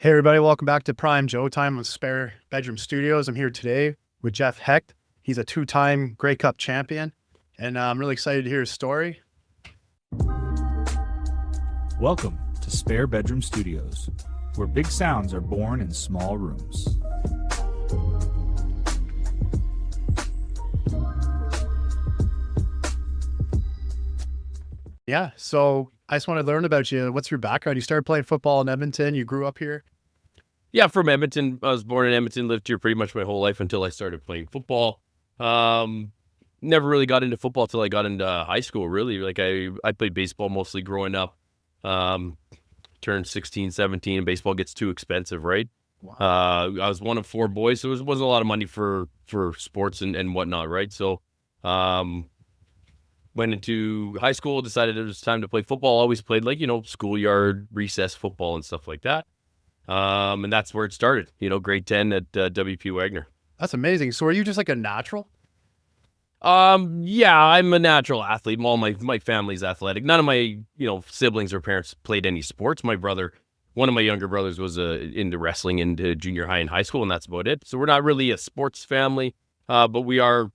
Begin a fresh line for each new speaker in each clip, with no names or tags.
Hey everybody, welcome back to Prime Joe Time with Spare Bedroom Studios. I'm here today with Jeff Hecht. He's a two-time Grey Cup champion, and I'm really excited to hear his story.
Welcome to Spare Bedroom Studios, where big sounds are born in small rooms.
Yeah, so I just want to learn about you. What's your background? You started playing football in Edmonton. You grew up here.
Yeah, from Edmonton. I was born in Edmonton, lived here pretty much my whole life until I started playing football. Um, Never really got into football till I got into high school, really. Like I played baseball mostly growing up. Um, Turned 16, 17, and baseball gets too expensive, right?
Wow.
I was one of four boys, so it wasn't a lot of money for sports and whatnot, right? So went into high school, decided it was time to play football. Always played schoolyard, recess football and stuff like that. And that's where it started, grade 10 at WP Wagner.
That's amazing. So are you just like a natural?
Yeah, I'm a natural athlete. All my family's athletic. None of my, siblings or parents played any sports. One of my younger brothers was into wrestling into junior high and high school, and that's about it. So we're not really a sports family, but we are,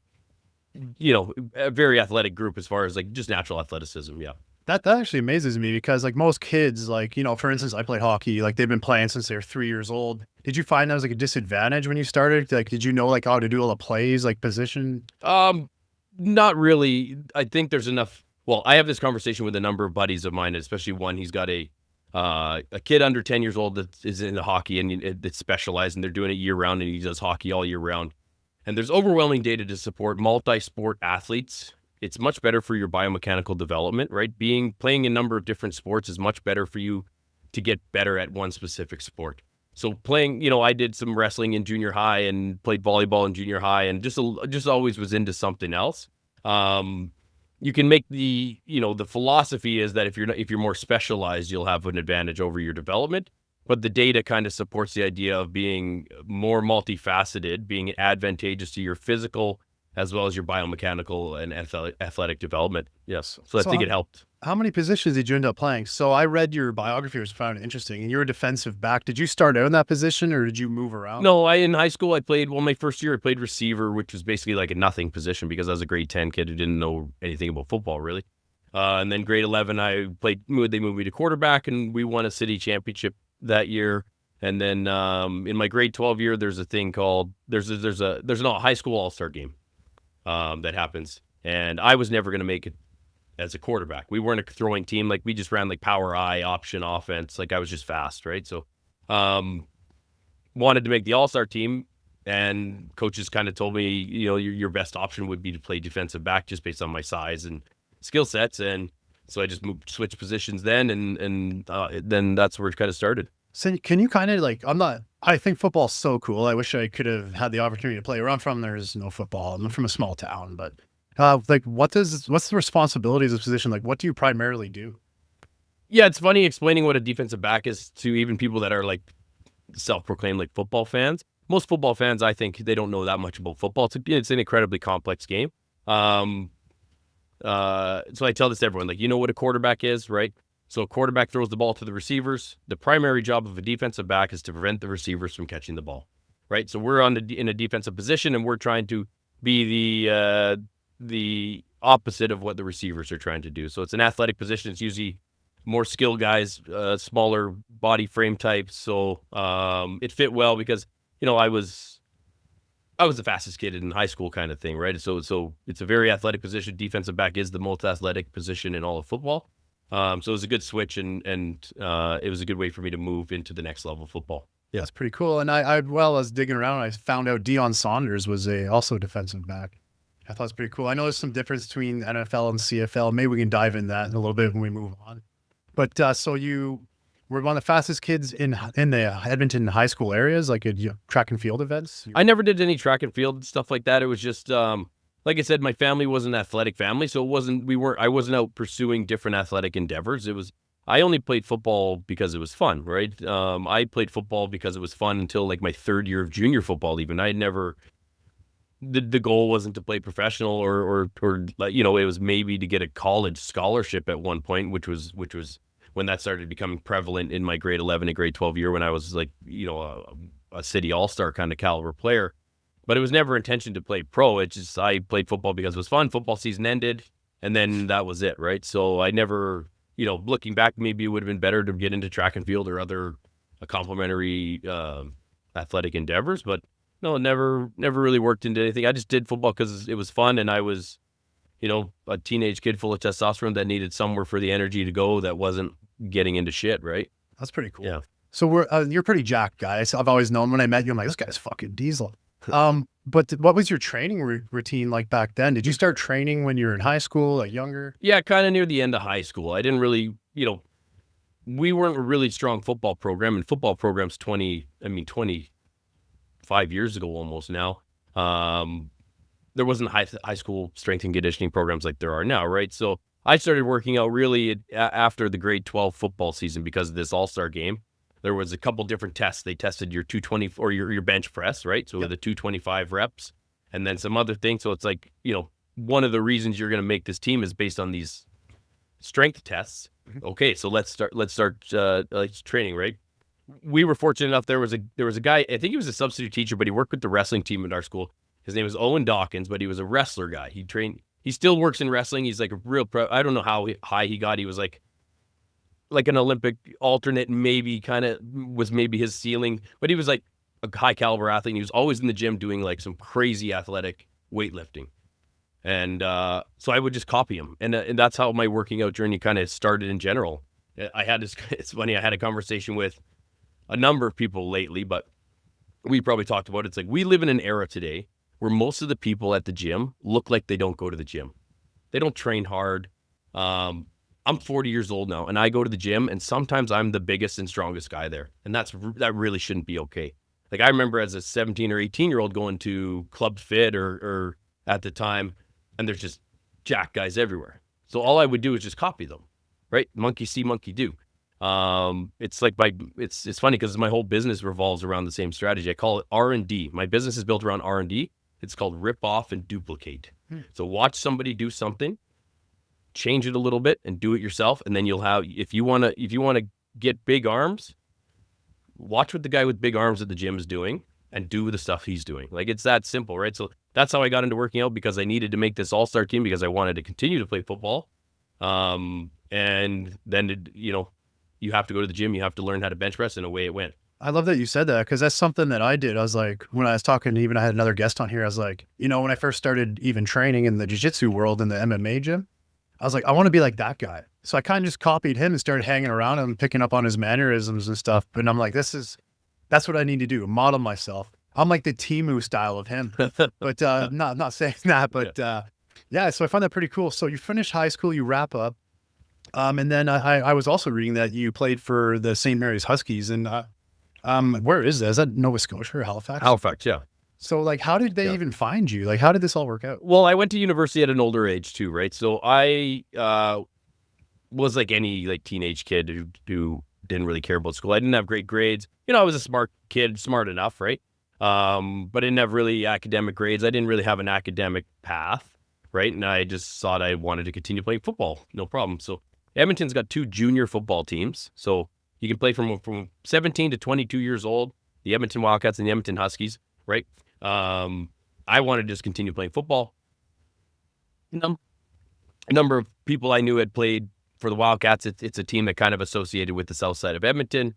a very athletic group as far as like just natural athleticism. Yeah.
That actually amazes me because like most kids, like, for instance, I played hockey, like they've been playing since they were 3 years old. Did you find that was like a disadvantage when you started? Like, did you know like how to do all the plays, like position?
Not really. I think there's enough. Well, I have this conversation with a number of buddies of mine, especially one. He's got a kid under 10 years old that is into hockey and that's specialized, and they're doing it year round, and he does hockey all year round. And there's overwhelming data to support multi-sport athletes. It's much better for your biomechanical development, right? Playing a number of different sports is much better for you to get better at one specific sport. So playing, I did some wrestling in junior high and played volleyball in junior high, and just always was into something else. You can make the philosophy is that if you're more specialized, you'll have an advantage over your development. But the data kind of supports the idea of being more multifaceted, being advantageous to your physical as well as your biomechanical and athletic development. Yes. So I think it helped.
How many positions did you end up playing? So I read your biography, was found interesting, and you're a defensive back. Did you start out in that position or did you move around?
No, in high school I played, my first year I played receiver, which was basically like a nothing position because I was a grade 10 kid who didn't know anything about football really. And then grade 11 they moved me to quarterback, and we won a city championship that year. And then in my grade 12 year, there's a thing called there's a high school all-star game that happens, and I was never going to make it as a quarterback. We weren't a throwing team. Like, we just ran like power I option offense. Like, I was just fast, right? So wanted to make the all-star team, and coaches kind of told me, your best option would be to play defensive back just based on my size and skill sets. And so I just switched positions then, and then that's where it kind of started.
So can you kind of like, I think football's so cool. I wish I could have had the opportunity to play. Where I'm from, there's no football. I'm from a small town, but like what's the responsibilities of this position? Like, what do you primarily do?
Yeah, it's funny explaining what a defensive back is to even people that are like self-proclaimed like football fans. Most football fans, I think, they don't know that much about football. It's an incredibly complex game. So I tell this to everyone, like, what a quarterback is, right? So a quarterback throws the ball to the receivers. The primary job of a defensive back is to prevent the receivers from catching the ball, right? So we're in a defensive position, and we're trying to be the opposite of what the receivers are trying to do. So it's an athletic position. It's usually more skilled guys, smaller body frame types. So it fit well because I was the fastest kid in high school, kind of thing, right? So it's a very athletic position. Defensive back is the most athletic position in all of football. So it was a good switch, and it was a good way for me to move into the next level of football.
Yeah, it's pretty cool. And I was digging around, I found out Deion Sanders was also a defensive back. I thought it was pretty cool. I know there's some difference between NFL and CFL. Maybe we can dive in that in a little bit when we move on. But so you were one of the fastest kids in the Edmonton high school areas, like at track and field events?
I never did any track and field stuff like that. It was just like I said, my family was an athletic family, so I wasn't out pursuing different athletic endeavors. I only played football because it was fun, right? I played football because it was fun until like my third year of junior football. Even I never, the goal wasn't to play professional or it was maybe to get a college scholarship at one point, which was when that started becoming prevalent in my grade 11 and grade 12 year when I was like, a city all-star kind of caliber player. But it was never intention to play pro. It's just I played football because it was fun. Football season ended, and then that was it, right? So I never, looking back, maybe it would have been better to get into track and field or other complementary athletic endeavors. But no, never really worked into anything. I just did football because it was fun, and I was, a teenage kid full of testosterone that needed somewhere for the energy to go that wasn't getting into shit, right?
That's pretty cool.
Yeah.
So you're a pretty jacked guy. I've always known when I met you, I'm like, this guy's fucking diesel. But what was your training routine like back then? Did you start training when you were in high school, like younger?
Yeah, kind of near the end of high school. I didn't really, we weren't a really strong football program, and football programs 25 years ago almost now. There wasn't high school strength and conditioning programs like there are now, right? So I started working out really after the grade 12 football season because of this all-star game. There was a couple different tests. They tested your 220 or your bench press, right? So the 225 reps and then some other things. So it's like, one of the reasons you're going to make this team is based on these strength tests. Okay, so let's start training, right? We were fortunate enough. There was a guy, I think he was a substitute teacher, but he worked with the wrestling team at our school. His name was Owen Dawkins, but he was a wrestler guy. He still works in wrestling. He's like a real pro. I don't know how high he got. He was like an Olympic alternate, maybe was maybe his ceiling, but he was like a high caliber athlete. And he was always in the gym doing like some crazy athletic weightlifting. And so I would just copy him. And that's how my working out journey kind of started in general. It's funny, I had a conversation with a number of people lately, but we probably talked about it. It's like we live in an era today where most of the people at the gym look like they don't go to the gym. They don't train hard. I'm 40 years old now, and I go to the gym, and sometimes I'm the biggest and strongest guy there. And that really shouldn't be okay. Like I remember as a 17 or 18-year-old going to Club Fit or at the time, and there's just jack guys everywhere. So all I would do is just copy them, right? Monkey see, monkey do. It's like it's funny because my whole business revolves around the same strategy. I call it R&D. My business is built around R&D. It's called rip off and duplicate. So watch somebody do something, change it a little bit, and do it yourself. And then you'll have, if you want to get big arms, watch what the guy with big arms at the gym is doing and do the stuff he's doing. Like it's that simple, right? So that's how I got into working out, because I needed to make this all-star team because I wanted to continue to play football. And then, you have to go to the gym, you have to learn how to bench press, and away it went.
I love that you said that, because that's something that I did. I was like, when I was talking, even I had another guest on here, I was like, when I first started even training in the jiu-jitsu world in the MMA gym, I was like, I want to be like that guy. So I kind of just copied him and started hanging around him, picking up on his mannerisms and stuff. And I'm like, that's what I need to do, model myself. I'm like the Timu style of him, but not saying that, but yeah. So I find that pretty cool. So you finish high school, you wrap up. And then I was also reading that you played for the St. Mary's Huskies, and where is that? Is that Nova Scotia or Halifax?
Halifax, yeah.
So like, how did they even find you? Like, how did this all work out?
Well, I went to university at an older age too, right? So I was like any like teenage kid who didn't really care about school. I didn't have great grades. I was a smart kid, smart enough, right? But I didn't have really academic grades. I didn't really have an academic path, right? And I just thought I wanted to continue playing football. No problem. So Edmonton's got 2 junior football teams. So you can play from 17 to 22 years old, the Edmonton Wildcats and the Edmonton Huskies, right? I wanted to just continue playing football. A number of people I knew had played for the Wildcats. It's a team that kind of associated with the south side of Edmonton.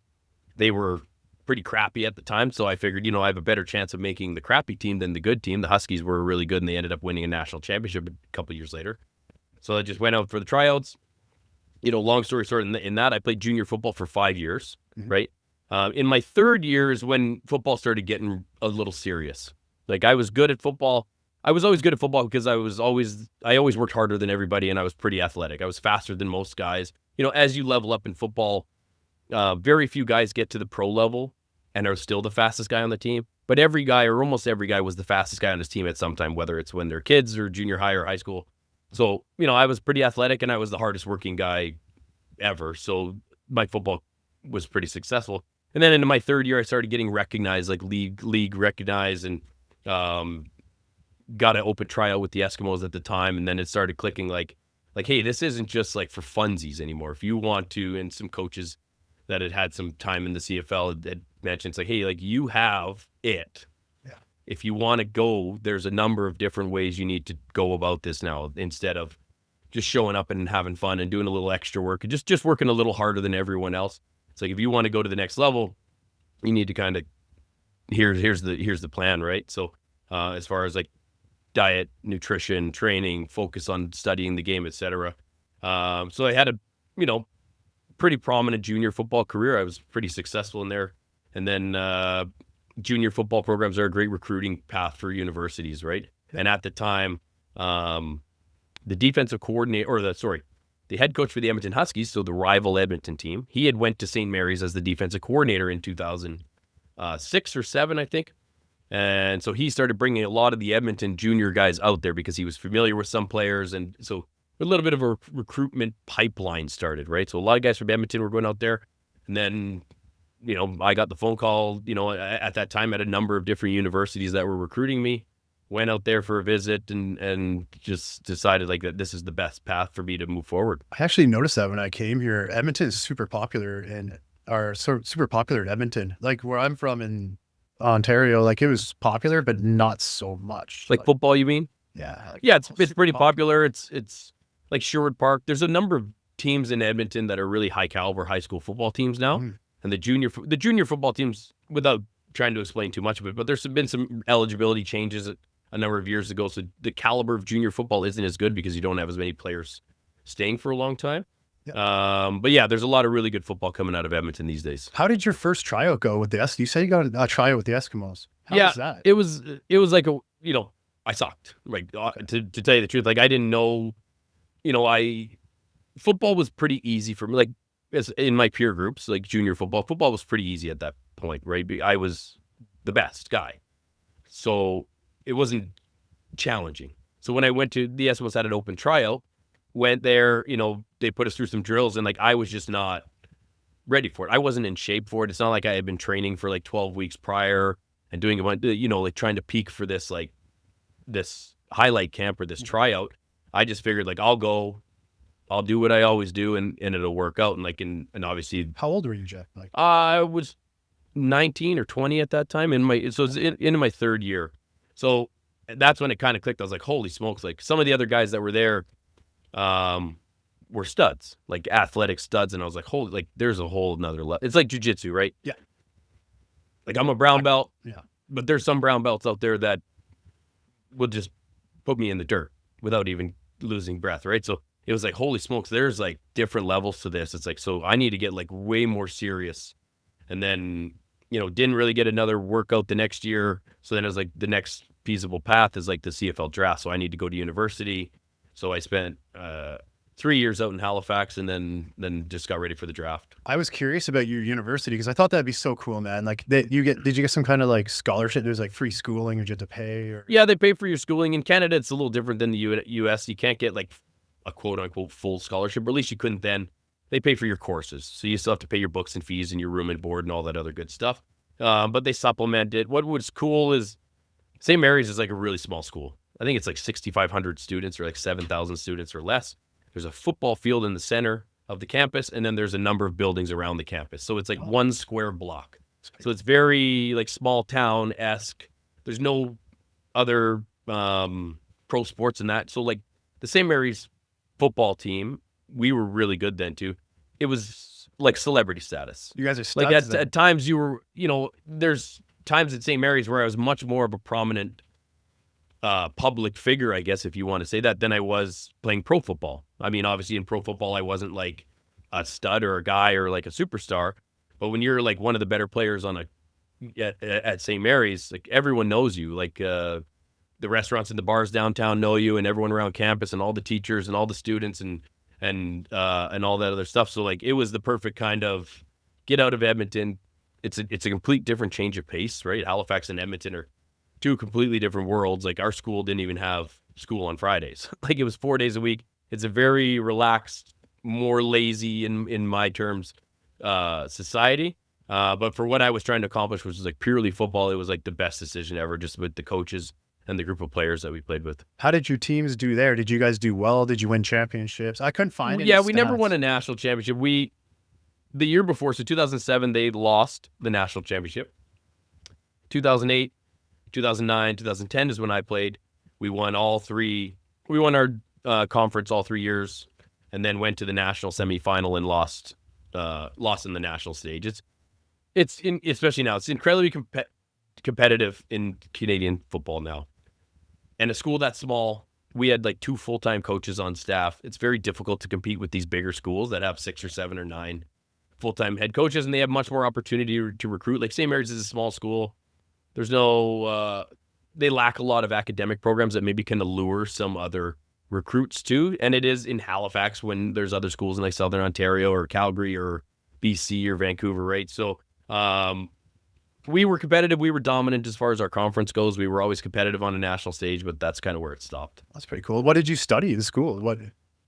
They were pretty crappy at the time, so I figured, I have a better chance of making the crappy team than the good team. The Huskies were really good, and they ended up winning a national championship a couple years later. So I just went out for the tryouts. Long story short, in that, I played junior football for 5 years, right? In my 3rd year is when football started getting a little serious. Like I was good at football. I was always good at football because I always worked harder than everybody, and I was pretty athletic. I was faster than most guys. As you level up in football, very few guys get to the pro level and are still the fastest guy on the team. But every guy, or almost every guy, was the fastest guy on his team at some time, whether it's when they're kids or junior high or high school. So, I was pretty athletic, and I was the hardest working guy ever. So my football was pretty successful. And then into my 3rd year, I started getting recognized, like league recognized, and got an open tryout with the Eskimos at the time. And then it started clicking, like, like, hey, this isn't just like for funsies anymore. If you want to, and some coaches that had some time in the CFL had mentioned, it's like, hey, like you have it.
Yeah.
If you want to go, there's a number of different ways you need to go about this now, instead of just showing up and having fun and doing a little extra work and just working a little harder than everyone else. It's like, if you want to go to the next level, you need to kind of, here's the plan, right? So as far as like diet, nutrition, training, focus on studying the game, etc. So I had a, pretty prominent junior football career. I was pretty successful in there. And then junior football programs are a great recruiting path for universities, right? Yeah. And at the time, the defensive coordinator, the head coach for the Edmonton Huskies, so the rival Edmonton team, he had went to St. Mary's as the defensive coordinator in 2006 or 7, I think. And so he started bringing a lot of the Edmonton junior guys out there because he was familiar with some players. And so a little bit of a recruitment pipeline started, right? So a lot of guys from Edmonton were going out there. And then, I got the phone call, at that time at a number of different universities that were recruiting me. Went out there for a visit and just decided like that this is the best path for me to move forward.
I actually noticed that when I came here. Edmonton is super popular in Edmonton. Like where I'm from in Ontario, like it was popular, but not so much.
Like football, you mean?
Yeah.
Yeah, it's pretty popular. It's like Sherwood Park. There's a number of teams in Edmonton that are really high caliber high school football teams now. Mm. And the junior football teams, without trying to explain too much of it, but there's been some eligibility changes a number of years ago. So the caliber of junior football isn't as good because you don't have as many players staying for a long time. Yeah. But yeah, there's a lot of really good football coming out of Edmonton these days.
How did your first tryout go with the You said you got a tryout with the Eskimos. How was that?
It was like I sucked. Like to tell you the truth, like I didn't know, football was pretty easy for me. Like as in my peer groups, like junior football was pretty easy at that point, right? I was the best guy. So it wasn't challenging. So when I went to the Eskimos, had an open tryout, went there, they put us through some drills and like, I was just not ready for it. I wasn't in shape for it. It's not like I had been training for like 12 weeks prior and doing a bunch, like trying to peak for this, like this highlight camp or this tryout. I just figured like, I'll go, I'll do what I always do and it'll work out. And like, and obviously.
How old were you, Jeff? Like
I was 19 or 20 at that time so it's into my third year. So that's when it kind of clicked. I was like, holy smokes. Like some of the other guys that were there were studs, like athletic studs. And I was like, holy, like there's a whole nother level. It's like jujitsu, right?
Yeah.
Like I'm a brown belt,
yeah,
but there's some brown belts out there that will just put me in the dirt without even losing breath, right? So it was like, holy smokes, there's like different levels to this. It's like, so I need to get like way more serious. And then, didn't really get another workout the next year. So then it was like the next feasible path is like the CFL draft. So I need to go to university. So I spent 3 years out in Halifax and then just got ready for the draft.
I was curious about your university because I thought that'd be so cool, man. Like did you get some kind of like scholarship? There's like free schooling or did you have to pay? Or...
Yeah, they pay for your schooling. In Canada, it's a little different than the US. You can't get like a quote unquote full scholarship, or at least you couldn't then. They pay for your courses. So you still have to pay your books and fees and your room and board and all that other good stuff. But they supplement it. What was cool is St. Mary's is like a really small school. I think it's like 6,500 students or like 7,000 students or less. There's a football field in the center of the campus, and then there's a number of buildings around the campus. So it's like one square block. So it's very like small town-esque. There's no other pro sports in that. So like the St. Mary's football team, we were really good then too. It was like celebrity status.
You guys are studs,
like at times you were, there's times at St. Mary's where I was much more of a prominent public figure, I guess, if you want to say that, than I was playing pro football. I mean, obviously in pro football, I wasn't like a stud or a guy or like a superstar. But when you're like one of the better players at St. Mary's, like everyone knows you. Like the restaurants and the bars downtown know you, and everyone around campus, and all the teachers and all the students and all that other stuff. So like it was the perfect kind of get out of Edmonton. It's a complete different change of pace, right? Halifax and Edmonton are two completely different worlds. Like our school didn't even have school on Fridays. Like it was 4 days a week. It's a very relaxed, more lazy in my terms, society. But for what I was trying to accomplish, which was like purely football, it was like the best decision ever, just with the coaches and the group of players that we played with.
How did your teams do there? Did you guys do well? Did you win championships? I couldn't find any
Yeah, we never
stats.
won a national championship. The year before, so 2007, they lost the national championship. 2008, 2009, 2010 is when I played. We won all three. We won our conference all 3 years, and then went to the national semifinal and lost in the national stage. Especially now, it's incredibly competitive in Canadian football now. And a school that small, we had like 2 full-time coaches on staff. It's very difficult to compete with these bigger schools that have 6 or 7 or 9 full-time head coaches, and they have much more opportunity to recruit. Like St. Mary's is a small school. There's no, they lack a lot of academic programs that maybe can allure some other recruits too. And it is in Halifax when there's other schools in like Southern Ontario or Calgary or BC or Vancouver, right? So we were competitive. We were dominant as far as our conference goes. We were always competitive on a national stage, but that's kind of where it stopped.
That's pretty cool. What did you study in school? What?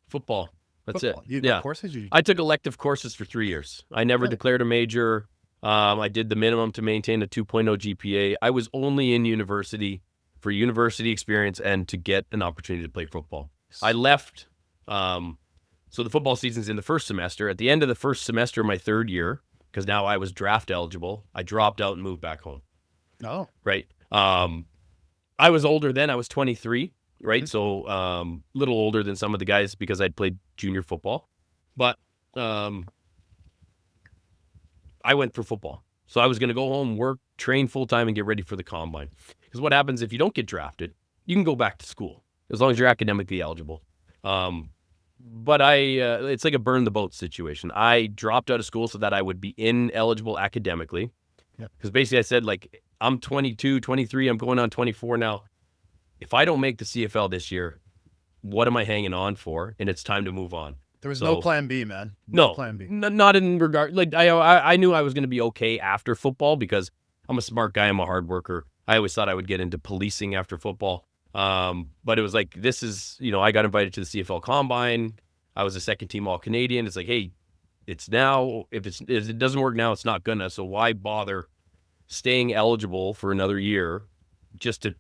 Football. That's
Football.
it.
What courses you?
I took elective courses for 3 years. I never
Really?
declared a major. I did the minimum to maintain a 2.0 GPA. I was only in university for university experience and to get an opportunity to play football. I left. So the football season's in the first semester. At the end of the first semester of my third year, because now I was draft eligible, I dropped out and moved back home.
Oh,
Right. I was older then. I was 23. Right. So a little older than some of the guys because I'd played junior football. But I went for football. So I was going to go home, work, train full time, and get ready for the combine. Because what happens if you don't get drafted, you can go back to school as long as you're academically eligible. But it's like a burn the boat situation. I dropped out of school so that I would be ineligible academically. Because basically I said, like, I'm 22, 23, I'm going on 24 now. If I don't make the CFL this year, what am I hanging on for? And it's time to move on.
there was no plan B, man.
No
plan B.
Not in regard. Like I knew I was going to be okay after football because I'm a smart guy. I'm a hard worker. I always thought I would get into policing after football. But it was like, this is, I got invited to the CFL Combine. I was a second team All-Canadian. It's like, hey, it's now. If it doesn't work now, it's not gonna. So why bother staying eligible for another year just to,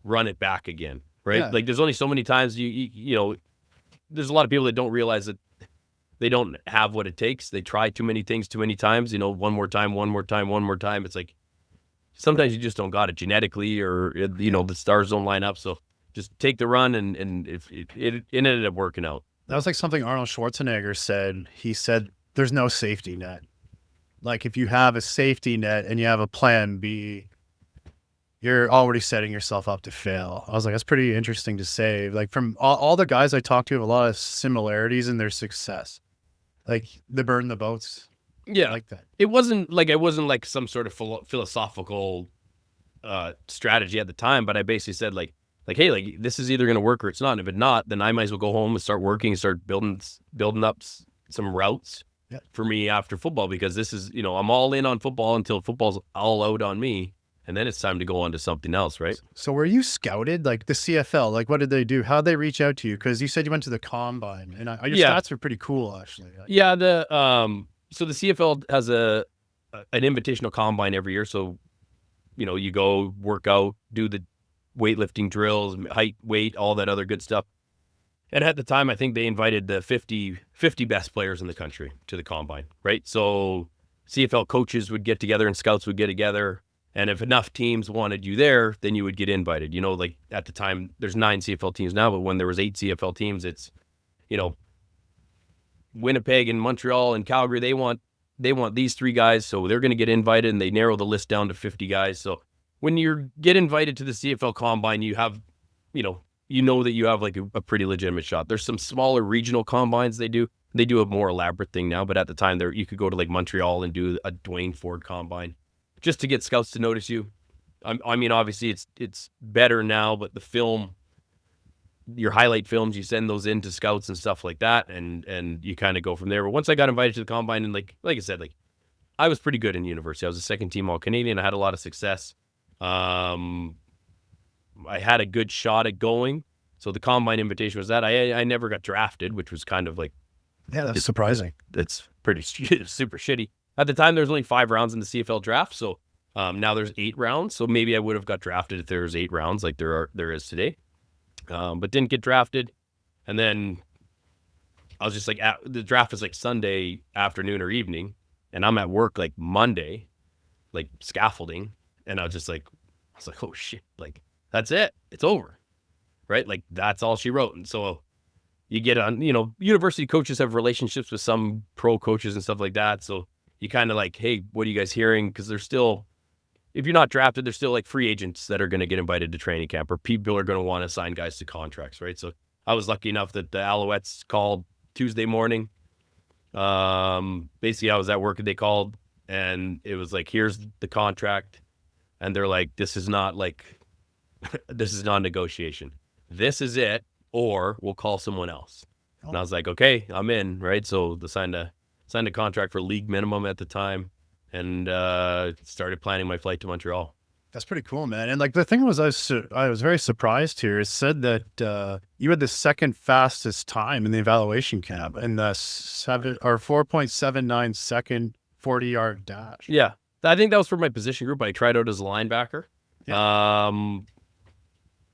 run it back again, right?
Yeah.
Like there's only so many times there's a lot of people that don't realize that they don't have what it takes. They try too many things too many times, one more time, one more time, one more time. It's like sometimes you just don't got it genetically or, the stars don't line up. So just take the run and it ended up working out.
That was like something Arnold Schwarzenegger said. He said, there's no safety net. Like if you have a safety net and you have a plan B, you're already setting yourself up to fail. I was like, that's pretty interesting to say. Like from all the guys I talked to have a lot of similarities in their success. Like they burn the boats.
Yeah.
I like that.
It wasn't like some sort of philosophical strategy at the time, but I basically said like, hey, like this is either going to work or it's not. And if it's not, then I might as well go home and start working and start building up some routes for me after football, because this is, I'm all in on football until football's all out on me. And then it's time to go on to something else, right?
So were you scouted? Like the CFL, like what did they do? How'd they reach out to you? Because you said you went to the Combine, and your stats are pretty cool, actually.
Yeah, so the CFL has an invitational combine every year. So, you go work out, do the weightlifting drills, height, weight, all that other good stuff. And at the time, I think they invited the 50 best players in the country to the combine, right? So CFL coaches would get together and scouts would get together. And if enough teams wanted you there, then you would get invited. Like at the time, there's 9 CFL teams now, but when there was 8 CFL teams, it's, Winnipeg and Montreal and Calgary, they want these 3 guys, so they're going to get invited, and they narrow the list down to 50 guys. So when you get invited to the CFL Combine, you have, that you have like a pretty legitimate shot. There's some smaller regional combines they do. They do a more elaborate thing now, but at the time you could go to like Montreal and do a Dwayne Ford Combine just to get scouts to notice you. I mean, obviously it's better now, but the film, your highlight films, you send those in to scouts and stuff like that, and you kind of go from there. But once I got invited to the Combine, and like I said, like I was pretty good in university. I was a second team All-Canadian. I had a lot of success. I had a good shot at going. So the Combine invitation was that. I never got drafted, which was kind of like,
surprising.
It's pretty super shitty. At the time, there was only 5 rounds in the CFL draft, so Now there's 8 rounds, so maybe I would have got drafted if there was 8 rounds like there is today, but didn't get drafted. And then I was just like, the draft is like Sunday afternoon or evening, and I'm at work like Monday, like scaffolding, and I was like, oh shit, like that's it, it's over, right? Like that's all she wrote. And so you get on, university coaches have relationships with some pro coaches and stuff like that, so you kind of like, hey, what are you guys hearing? Because they're still, if you're not drafted, there's still like free agents that are going to get invited to training camp, or people are going to want to sign guys to contracts, right? So I was lucky enough that the Alouettes called Tuesday morning. Basically I was at work and they called, and it was like, here's the contract. And they're like, this is not negotiation. This is it, or we'll call someone else. Oh. And I was like, okay, I'm in, right? So signed a contract for league minimum at the time, and started planning my flight to Montreal.
That's pretty cool, man. And like the thing was, I was very surprised here. It said that you had the second fastest time in the evaluation camp, and the 4.79 second 40-yard dash.
Yeah, I think that was for my position group. I tried out as a linebacker. Yeah.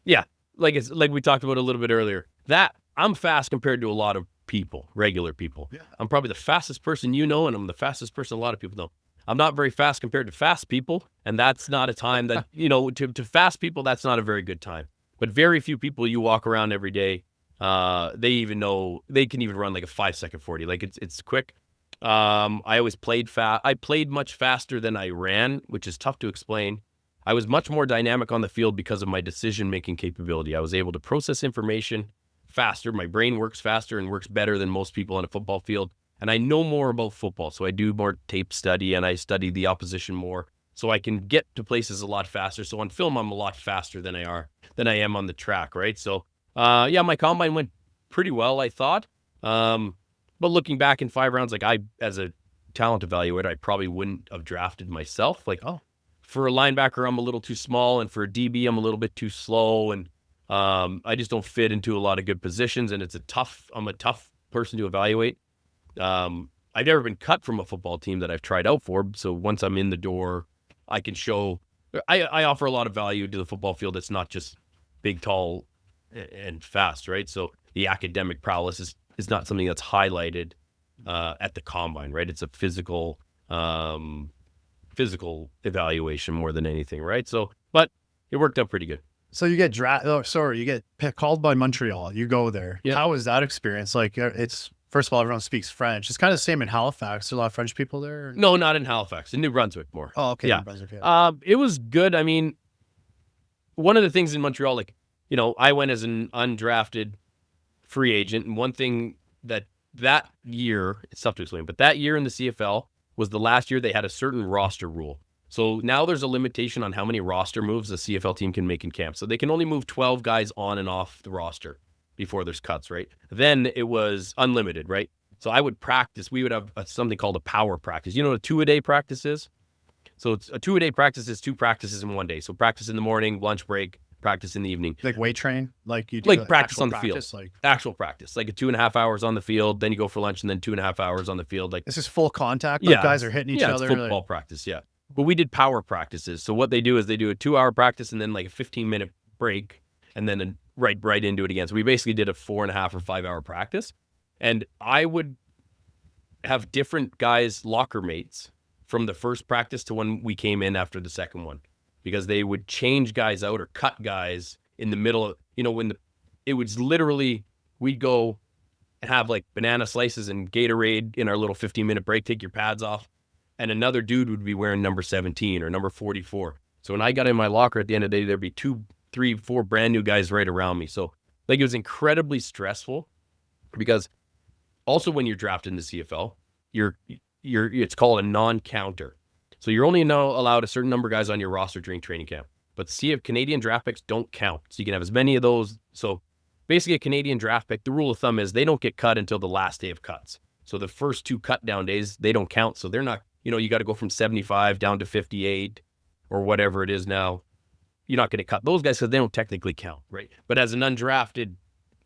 Yeah, like we talked about a little bit earlier. That I'm fast compared to a lot of people, regular people. Yeah. I'm probably the fastest person and I'm the fastest person a lot of people know. I'm not very fast compared to fast people, and that's not a time that, to fast people, that's not a very good time. But very few people you walk around every day, they even know, they can even run like a 5-second 40. Like it's quick. I always played fast. I played much faster than I ran, which is tough to explain. I was much more dynamic on the field because of my decision-making capability. I was able to process information faster. My brain works faster and works better than most people on a football field. And I know more about football, so I do more tape study and I study the opposition more, so I can get to places a lot faster. So on film, I'm a lot faster than I am on the track, right? So, my combine went pretty well, I thought. But looking back in 5 rounds, like as a talent evaluator, I probably wouldn't have drafted myself. Like, for a linebacker, I'm a little too small, and for a DB, I'm a little bit too slow, and I just don't fit into a lot of good positions. And I'm a tough person to evaluate. I've never been cut from a football team that I've tried out for. So once I'm in the door, I can show, I offer a lot of value to the football field. It's not just big, tall, and fast, right? So the academic prowess is not something that's highlighted, at the combine, right? It's a physical evaluation more than anything, right? So, but it worked out pretty good.
So you get you get called by Montreal. You go there. Yeah. How was that experience? Like, first of all, everyone speaks French. It's kind of the same in Halifax. There's a lot of French people there.
No, not in Halifax. In New Brunswick more.
Oh, okay.
Yeah.
New Brunswick, yeah.
It was good. I mean, one of the things in Montreal, like, I went as an undrafted free agent, and one thing that year, it's tough to explain, but that year in the CFL was the last year they had a certain roster rule. So now there's a limitation on how many roster moves a CFL team can make in camp. So they can only move 12 guys on and off the roster before there's cuts, right? Then it was unlimited, right? So I would practice. We would have something called a power practice. You know what a 2-a-day practice is? So it's a 2-a-day practice is 2 practices in one day. So practice in the morning, lunch break, practice in the evening.
Like weight train? Like you do
like practice on the field. Actual practice. Like a 2.5 hours on the field, then you go for lunch, and then 2.5 hours on the field. Like,
this is full contact? Like, guys are hitting each other?
Yeah, football practice, yeah. But we did power practices. So what they do is they do a 2-hour practice and then like a 15-minute break, and then right into it again. So we basically did a 4.5 or 5-hour practice. And I would have different guys, locker mates, from the first practice to when we came in after the second one, because they would change guys out or cut guys in the middle of, it was literally, we'd go and have like banana slices and Gatorade in our little 15-minute break, take your pads off, and another dude would be wearing number 17 or number 44. So when I got in my locker at the end of the day, there'd be 2, 3, 4 brand new guys right around me. So like, it was incredibly stressful, because also when you're drafted in the CFL, it's called a non-counter. So you're only now allowed a certain number of guys on your roster during training camp. But Canadian draft picks don't count. So you can have as many of those. So basically a Canadian draft pick, the rule of thumb is they don't get cut until the last day of cuts. So the first 2 cut down days, they don't count. So they're not, you got to go from 75 down to 58 or whatever it is now. You're not going to cut those guys because they don't technically count, right? But as an undrafted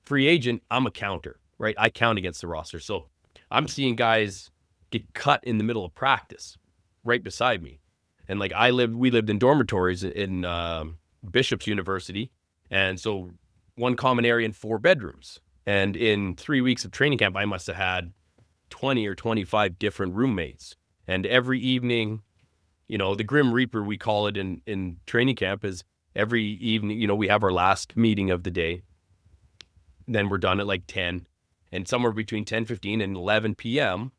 free agent, I'm a counter, right? I count against the roster. So I'm seeing guys get cut in the middle of practice right beside me. And like we lived in dormitories in Bishop's University. And so one common area and 4 bedrooms. And in 3 weeks of training camp, I must have had 20 or 25 different roommates. And every evening, the Grim Reaper, we call it in training camp, is every evening, we have our last meeting of the day. Then we're done at like 10. And somewhere between 10:15 and 11 p.m.,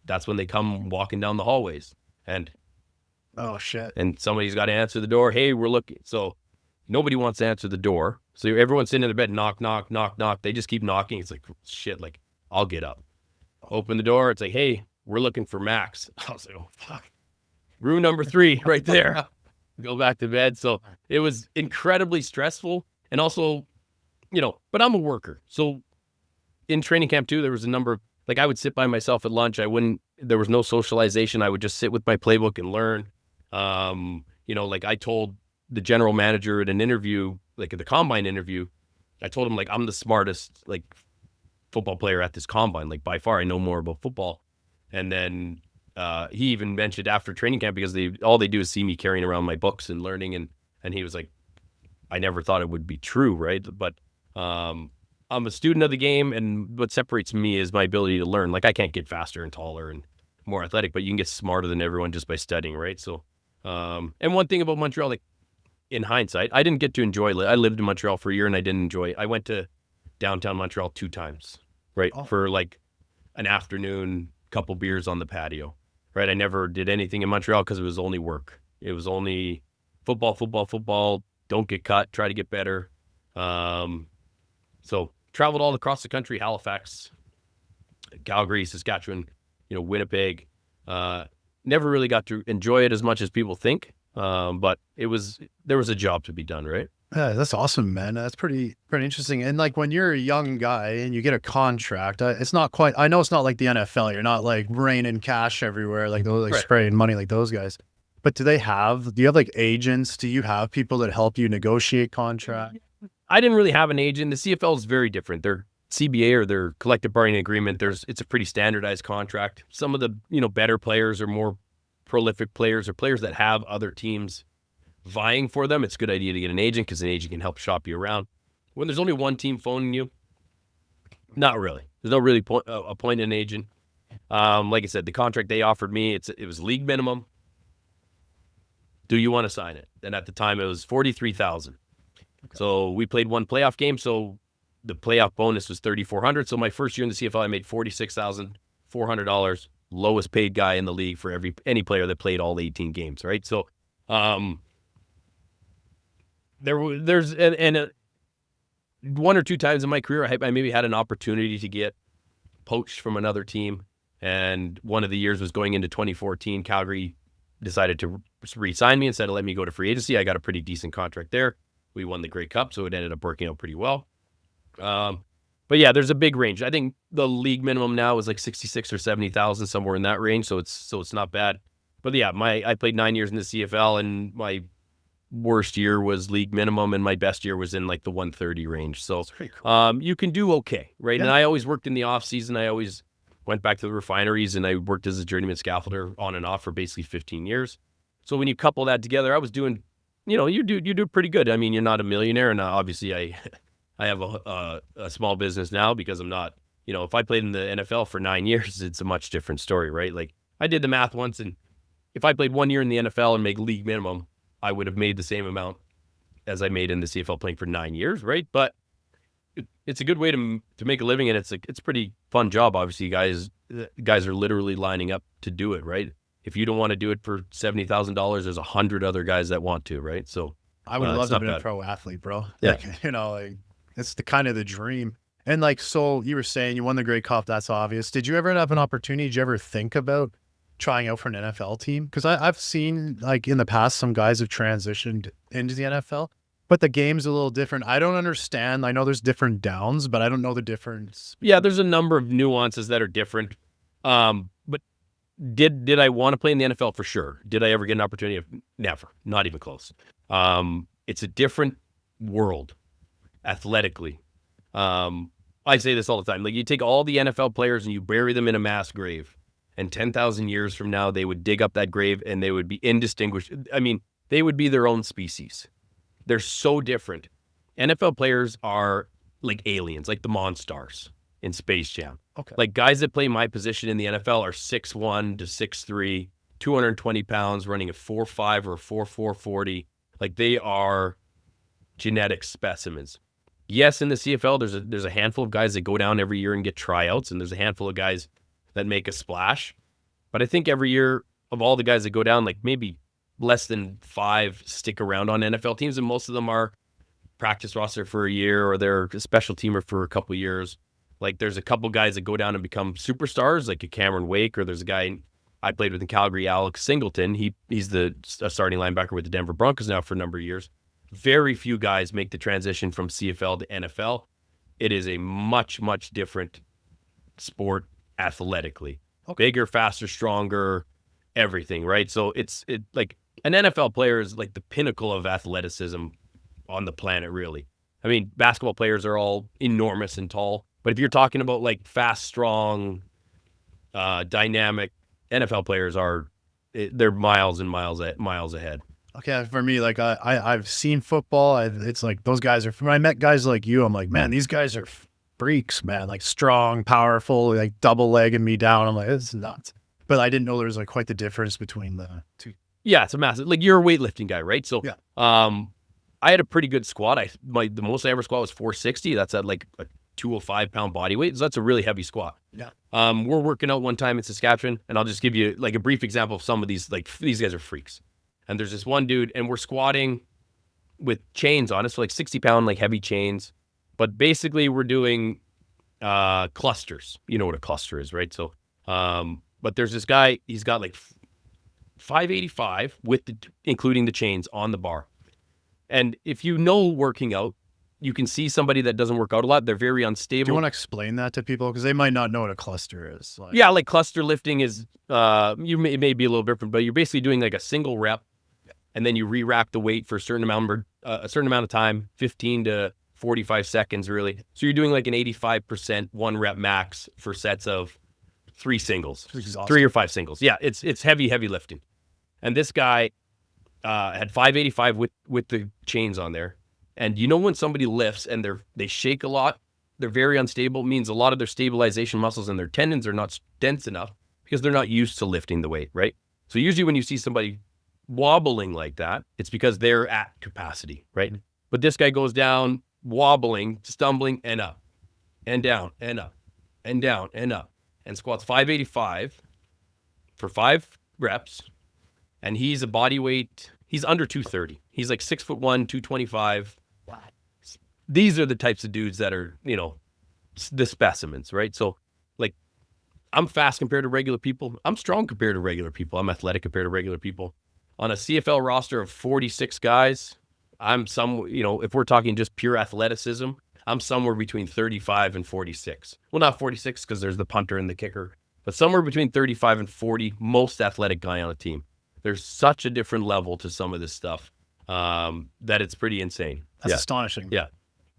that's when they come walking down the hallways. And
Oh shit.
and somebody's got to answer the door. Hey, we're looking. So nobody wants to answer the door. So everyone's sitting in their bed, knock, knock, knock, knock. They just keep knocking. It's like, shit, like, I'll get up. Open the door. It's like, hey, we're looking for Max. I was like, oh, fuck. Room number 3 right there. Go back to bed. So it was incredibly stressful. And also, but I'm a worker. So in training camp too, there was a number of, like, I would sit by myself at lunch. There was no socialization. I would just sit with my playbook and learn. Like I told the general manager at an interview, like at the combine interview, I told him, like, I'm the smartest, like, football player at this combine, like, by far. I know more about football. And then he even mentioned after training camp, because all they do is see me carrying around my books and learning, and he was like, I never thought it would be true, right? But I'm a student of the game, and what separates me is my ability to learn. Like, I can't get faster and taller and more athletic, but you can get smarter than everyone just by studying, right? So, and one thing about Montreal, like, in hindsight, I didn't get to enjoy it. I lived in Montreal for a year and I didn't enjoy it. I went to downtown Montreal 2 times, right?
Oh.
For like an afternoon, couple beers on the patio, right? I never did anything in Montreal because it was only work. It was only football, football, football. Don't get cut, try to get better. So traveled all across the country, Halifax, Calgary, Saskatchewan, Winnipeg. Never really got to enjoy it as much as people think. But there was a job to be done, right?
Yeah, that's awesome, man. That's pretty interesting. And like when you're a young guy and you get a contract, it's not quite. I know it's not like the NFL. You're not like raining cash everywhere, like those, like
Right.
spraying money like those guys. But do you have like agents? Do you have people that help you negotiate contract?
I didn't really have an agent. The CFL is very different. Their CBA, or their collective bargaining agreement, it's a pretty standardized contract. Some of the better players or more prolific players, or players that have other teams vying for them, it's a good idea to get an agent, because an agent can help shop you around. When there's only one team phoning you, not really. There's no really appoint an agent. Like I said, the contract they offered me, it was league minimum. Do you want to sign it? And at the time, it was $43,000. Okay. So we played one playoff game, so the playoff bonus was $3,400. So my first year in the CFL, I made $46,400. Lowest paid guy in the league for any player that played all 18 games, right? So there's one or two times in my career, I maybe had an opportunity to get poached from another team. And one of the years was going into 2014. Calgary decided to re-sign me instead of letting me go to free agency. I got a pretty decent contract there. We won the Grey Cup, so it ended up working out pretty well. But yeah, there's a big range. I think the league minimum now is like 66 or 70,000, somewhere in that range. So it's not bad. But yeah, I played 9 years in the CFL, and my worst year was league minimum, and my best year was in like the 130 range. So cool. You can do okay, right? Yeah. And I always worked in the off season. I always went back to the refineries, and I worked as a journeyman scaffolder on and off for basically 15 years. So when you couple that together, I was doing, you do pretty good. I mean, you're not a millionaire, and obviously I have a small business now, because I'm not, if I played in the NFL for 9 years, it's a much different story, right? Like, I did the math once, and if I played 1 year in the NFL and make league minimum, I would have made the same amount as I made in the CFL playing for 9 years, right? But it's a good way to make a living, and it's a pretty fun job. Obviously, guys are literally lining up to do it, right? If you don't want to do it for $70,000, there's 100 other guys that want to, right? So
I would love to be a pro athlete, bro.
Yeah.
Like, it's the kind of the dream. And like, so you were saying you won the Grey Cup. That's obvious. Did you ever have an opportunity? Did you ever think about trying out for an NFL team? Because I've seen, like, in the past, some guys have transitioned into the NFL, but the game's a little different. I don't understand. I know there's different downs, but I don't know the difference.
Yeah, there's a number of nuances that are different. But did I want to play in the NFL? For sure. Did I ever get an opportunity? Never. Not even close. It's a different world athletically. I say this all the time. Like, you take all the NFL players and you bury them in a mass grave, and 10,000 years from now, they would dig up that grave and they would be indistinguishable. I mean, they would be their own species. They're so different. NFL players are like aliens, like the Monstars in Space Jam.
Okay.
Like guys that play my position in the NFL are 6'1" to 6'3", 220 pounds, running a 4.5 or a 4.4 40. Like they are genetic specimens. Yes, in the CFL, there's a handful of guys that go down every year and get tryouts, and there's a handful of guys that make a splash. But I think every year of all the guys that go down, like maybe less than 5 stick around on NFL teams, and most of them are practice roster for a year or they're a special teamer for a couple of years. Like there's a couple guys that go down and become superstars, like a Cameron Wake, or there's a guy I played with in Calgary, Alex Singleton. He's a starting linebacker with the Denver Broncos now for a number of years. Very few guys make the transition from CFL to NFL. It is a much, much different sport athletically. Okay. Bigger, faster, stronger, everything, right? So it's like an NFL player is like the pinnacle of athleticism on the planet, really. I mean, basketball players are all enormous and tall, but if you're talking about like fast, strong, dynamic, NFL players they're miles and miles ahead.
Okay, for me, like I've seen football. It's like those guys are. When I met guys like you, I'm like, man, these guys are freaks, man. Like strong, powerful, like double legging me down. I'm like, this is nuts. But I didn't know there was like quite the difference between the two.
Yeah, it's a massive. Like you're a weightlifting guy, right? So
yeah.
I had a pretty good squat. The most I ever squat was 460. That's at like a 205-pound body weight. So that's a really heavy squat.
Yeah.
We're working out one time in Saskatchewan, and I'll just give you like a brief example of some of these. Like these guys are freaks. And there's this one dude, and we're squatting with chains on it, so like 60-pound, like heavy chains. But basically, we're doing clusters. You know what a cluster is, right? So, but there's this guy. He's got like 585 including the chains on the bar. And if you know working out, you can see somebody that doesn't work out a lot. They're very unstable.
Do you want to explain that to people? Because they might not know what a cluster is.
Yeah, like cluster lifting is, it may be a little different, but you're basically doing like a single rep, and then you re-rack the weight for a certain amount of time, 15 to 45 seconds, really. So you're doing like an 85% one rep max for sets of 3 singles, 3 or 5 singles. Yeah, it's heavy lifting. And this guy had 585 with the chains on there. And you know when somebody lifts and they shake a lot, they're very unstable. It means a lot of their stabilization muscles and their tendons are not dense enough because they're not used to lifting the weight, right? So usually when you see somebody wobbling like that, it's because they're at capacity, right? But this guy goes down, wobbling, stumbling, and up, and down, and up, and down, and up, and squats 585 for 5 reps. And he's a body weight, he's under 230. He's like 6'1", 225. These are the types of dudes that are, the specimens, right? So like, I'm fast compared to regular people. I'm strong compared to regular people. I'm athletic compared to regular people. On a CFL roster of 46 guys, if we're talking just pure athleticism, I'm somewhere between 35 and 46. Well, not 46 because there's the punter and the kicker, but somewhere between 35 and 40, most athletic guy on a team. There's such a different level to some of this stuff that it's pretty insane.
That's astonishing.
Yeah.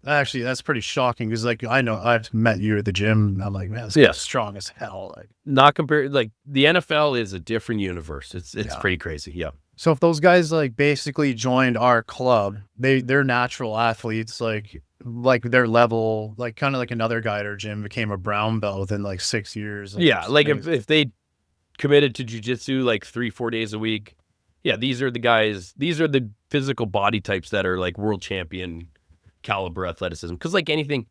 Actually, that's pretty shocking because, like, I know I've met you at the gym. And I'm like, man, this guy's strong as hell. Like,
not compared. Like the NFL is a different universe. It's pretty crazy. Yeah.
So if those guys like basically joined our club, they're natural athletes, like their level, like kind of like another guy at our gym became a brown belt within like 6 years.
Yeah, like if they committed to jiu-jitsu like 3-4 days a week, yeah, these are the guys. These are the physical body types that are like world champion caliber athleticism. Because like anything,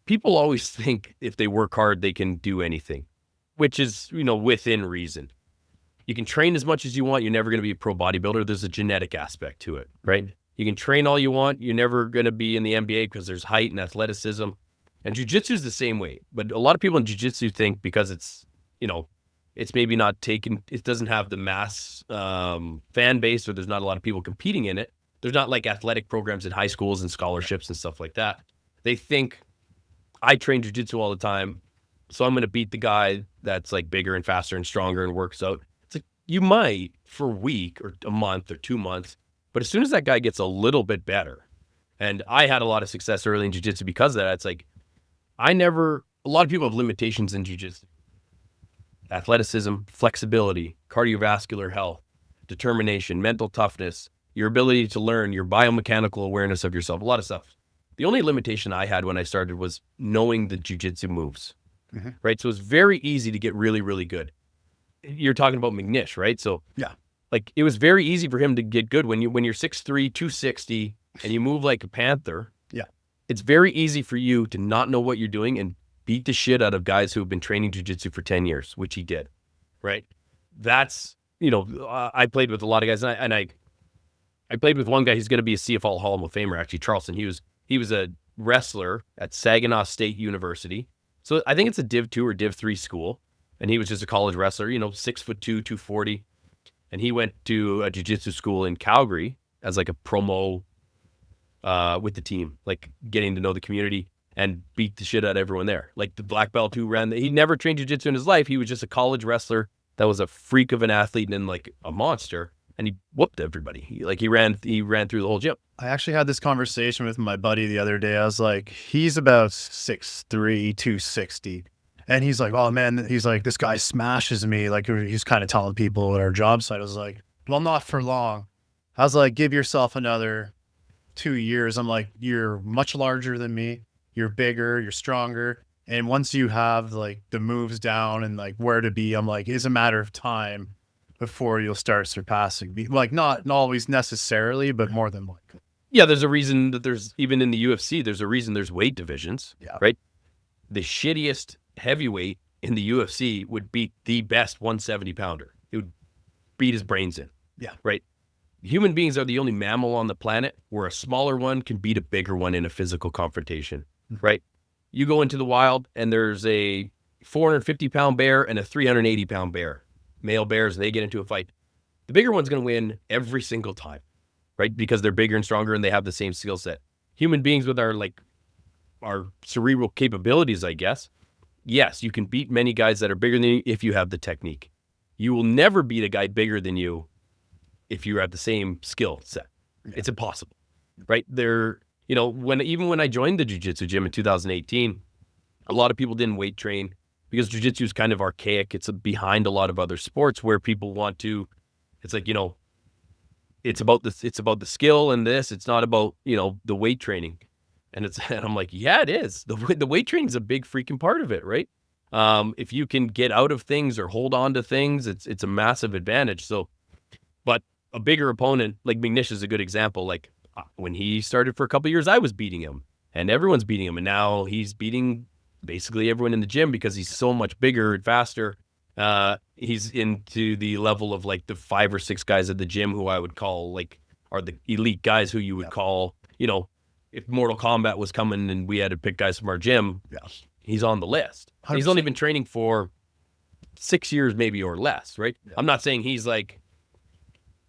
people always think if they work hard they can do anything, which is within reason. You can train as much as you want. You're never going to be a pro bodybuilder. There's a genetic aspect to it, right? You can train all you want. You're never going to be in the NBA because there's height and athleticism. And jiu-jitsu is the same way. But a lot of people in jiu-jitsu think because it's, it's maybe not taken, it doesn't have the mass fan base, or there's not a lot of people competing in it. There's not like athletic programs in high schools and scholarships and stuff like that. They think, I train jiu-jitsu all the time, so I'm going to beat the guy that's like bigger and faster and stronger and works out. You might for a week or a month or 2 months, but as soon as that guy gets a little bit better, and I had a lot of success early in jiu-jitsu because of that, it's like, a lot of people have limitations in jiu-jitsu. athleticism, flexibility, cardiovascular health, determination, mental toughness, your ability to learn, your biomechanical awareness of yourself, a lot of stuff. The only limitation I had when I started was knowing the jiu-jitsu moves, right? So it's very easy to get really, really good. You're talking about McNish, right? So
Yeah.
like it was very easy for him to get good when you're 6'3", 260 and you move like a panther.
Yeah.
It's very easy for you to not know what you're doing and beat the shit out of guys who have been training jiu-jitsu for 10 years, which he did, right? That's, I played with a lot of guys, and I played with one guy who's going to be a CFL Hall of Famer, actually, Charleston. He was a wrestler at Saginaw State University. So I think it's a Div 2 or Div 3 school, and he was just a college wrestler, 6'2", 240. And he went to a jiu-jitsu school in Calgary as like a promo with the team, like getting to know the community and beat the shit out of everyone there. Like the black belt who he never trained jiu-jitsu in his life. He was just a college wrestler that was a freak of an athlete and like a monster. And he whooped everybody. He ran through the whole gym.
I actually had this conversation with my buddy the other day. I was like, he's about 6'3", 260. And he's like, oh man, he's like, this guy smashes me. Like he's kind of telling people at our job site. I was like, well, not for long. I was like, give yourself another 2 years. I'm like, you're much larger than me. You're bigger, you're stronger. And once you have like the moves down and like where to be, I'm like, it's a matter of time before you'll start surpassing me. Like not always necessarily, but more than likely.
Yeah, there's a reason that there's, even in the UFC, there's a reason there's weight divisions, right? The shittiest heavyweight in the UFC would beat the best 170 pounder. It would beat his brains in.
Yeah.
Right. Human beings are the only mammal on the planet where a smaller one can beat a bigger one in a physical confrontation. Right. You go into the wild and there's a 450 pound bear and a 380 pound bear, male bears, and they get into a fight. The bigger one's going to win every single time. Right. Because they're bigger and stronger and they have the same skill set. Human beings with our cerebral capabilities, I guess. Yes, you can beat many guys that are bigger than you if you have the technique. You will never beat a guy bigger than you if you have the same skill set. Yeah. It's impossible, right? When I joined the jiu-jitsu gym in 2018, a lot of people didn't weight train because jiu-jitsu is kind of archaic. It's behind a lot of other sports where people want to. It's like it's about the skill and this. It's not about the weight training. And I'm like, yeah, it is. The weight training is a big freaking part of it, right? If you can get out of things or hold on to things, it's a massive advantage. So, but a bigger opponent, like McNish is a good example. Like when he started for a couple of years, I was beating him and everyone's beating him. And now he's beating basically everyone in the gym because he's so much bigger and faster. He's into the level of like the 5 or 6 guys at the gym who I would call are the elite guys who you would call, if Mortal Kombat was coming and we had to pick guys from our gym, he's on the list. 100%. He's only been training for 6 years maybe or less, right? Yeah. I'm not saying he's like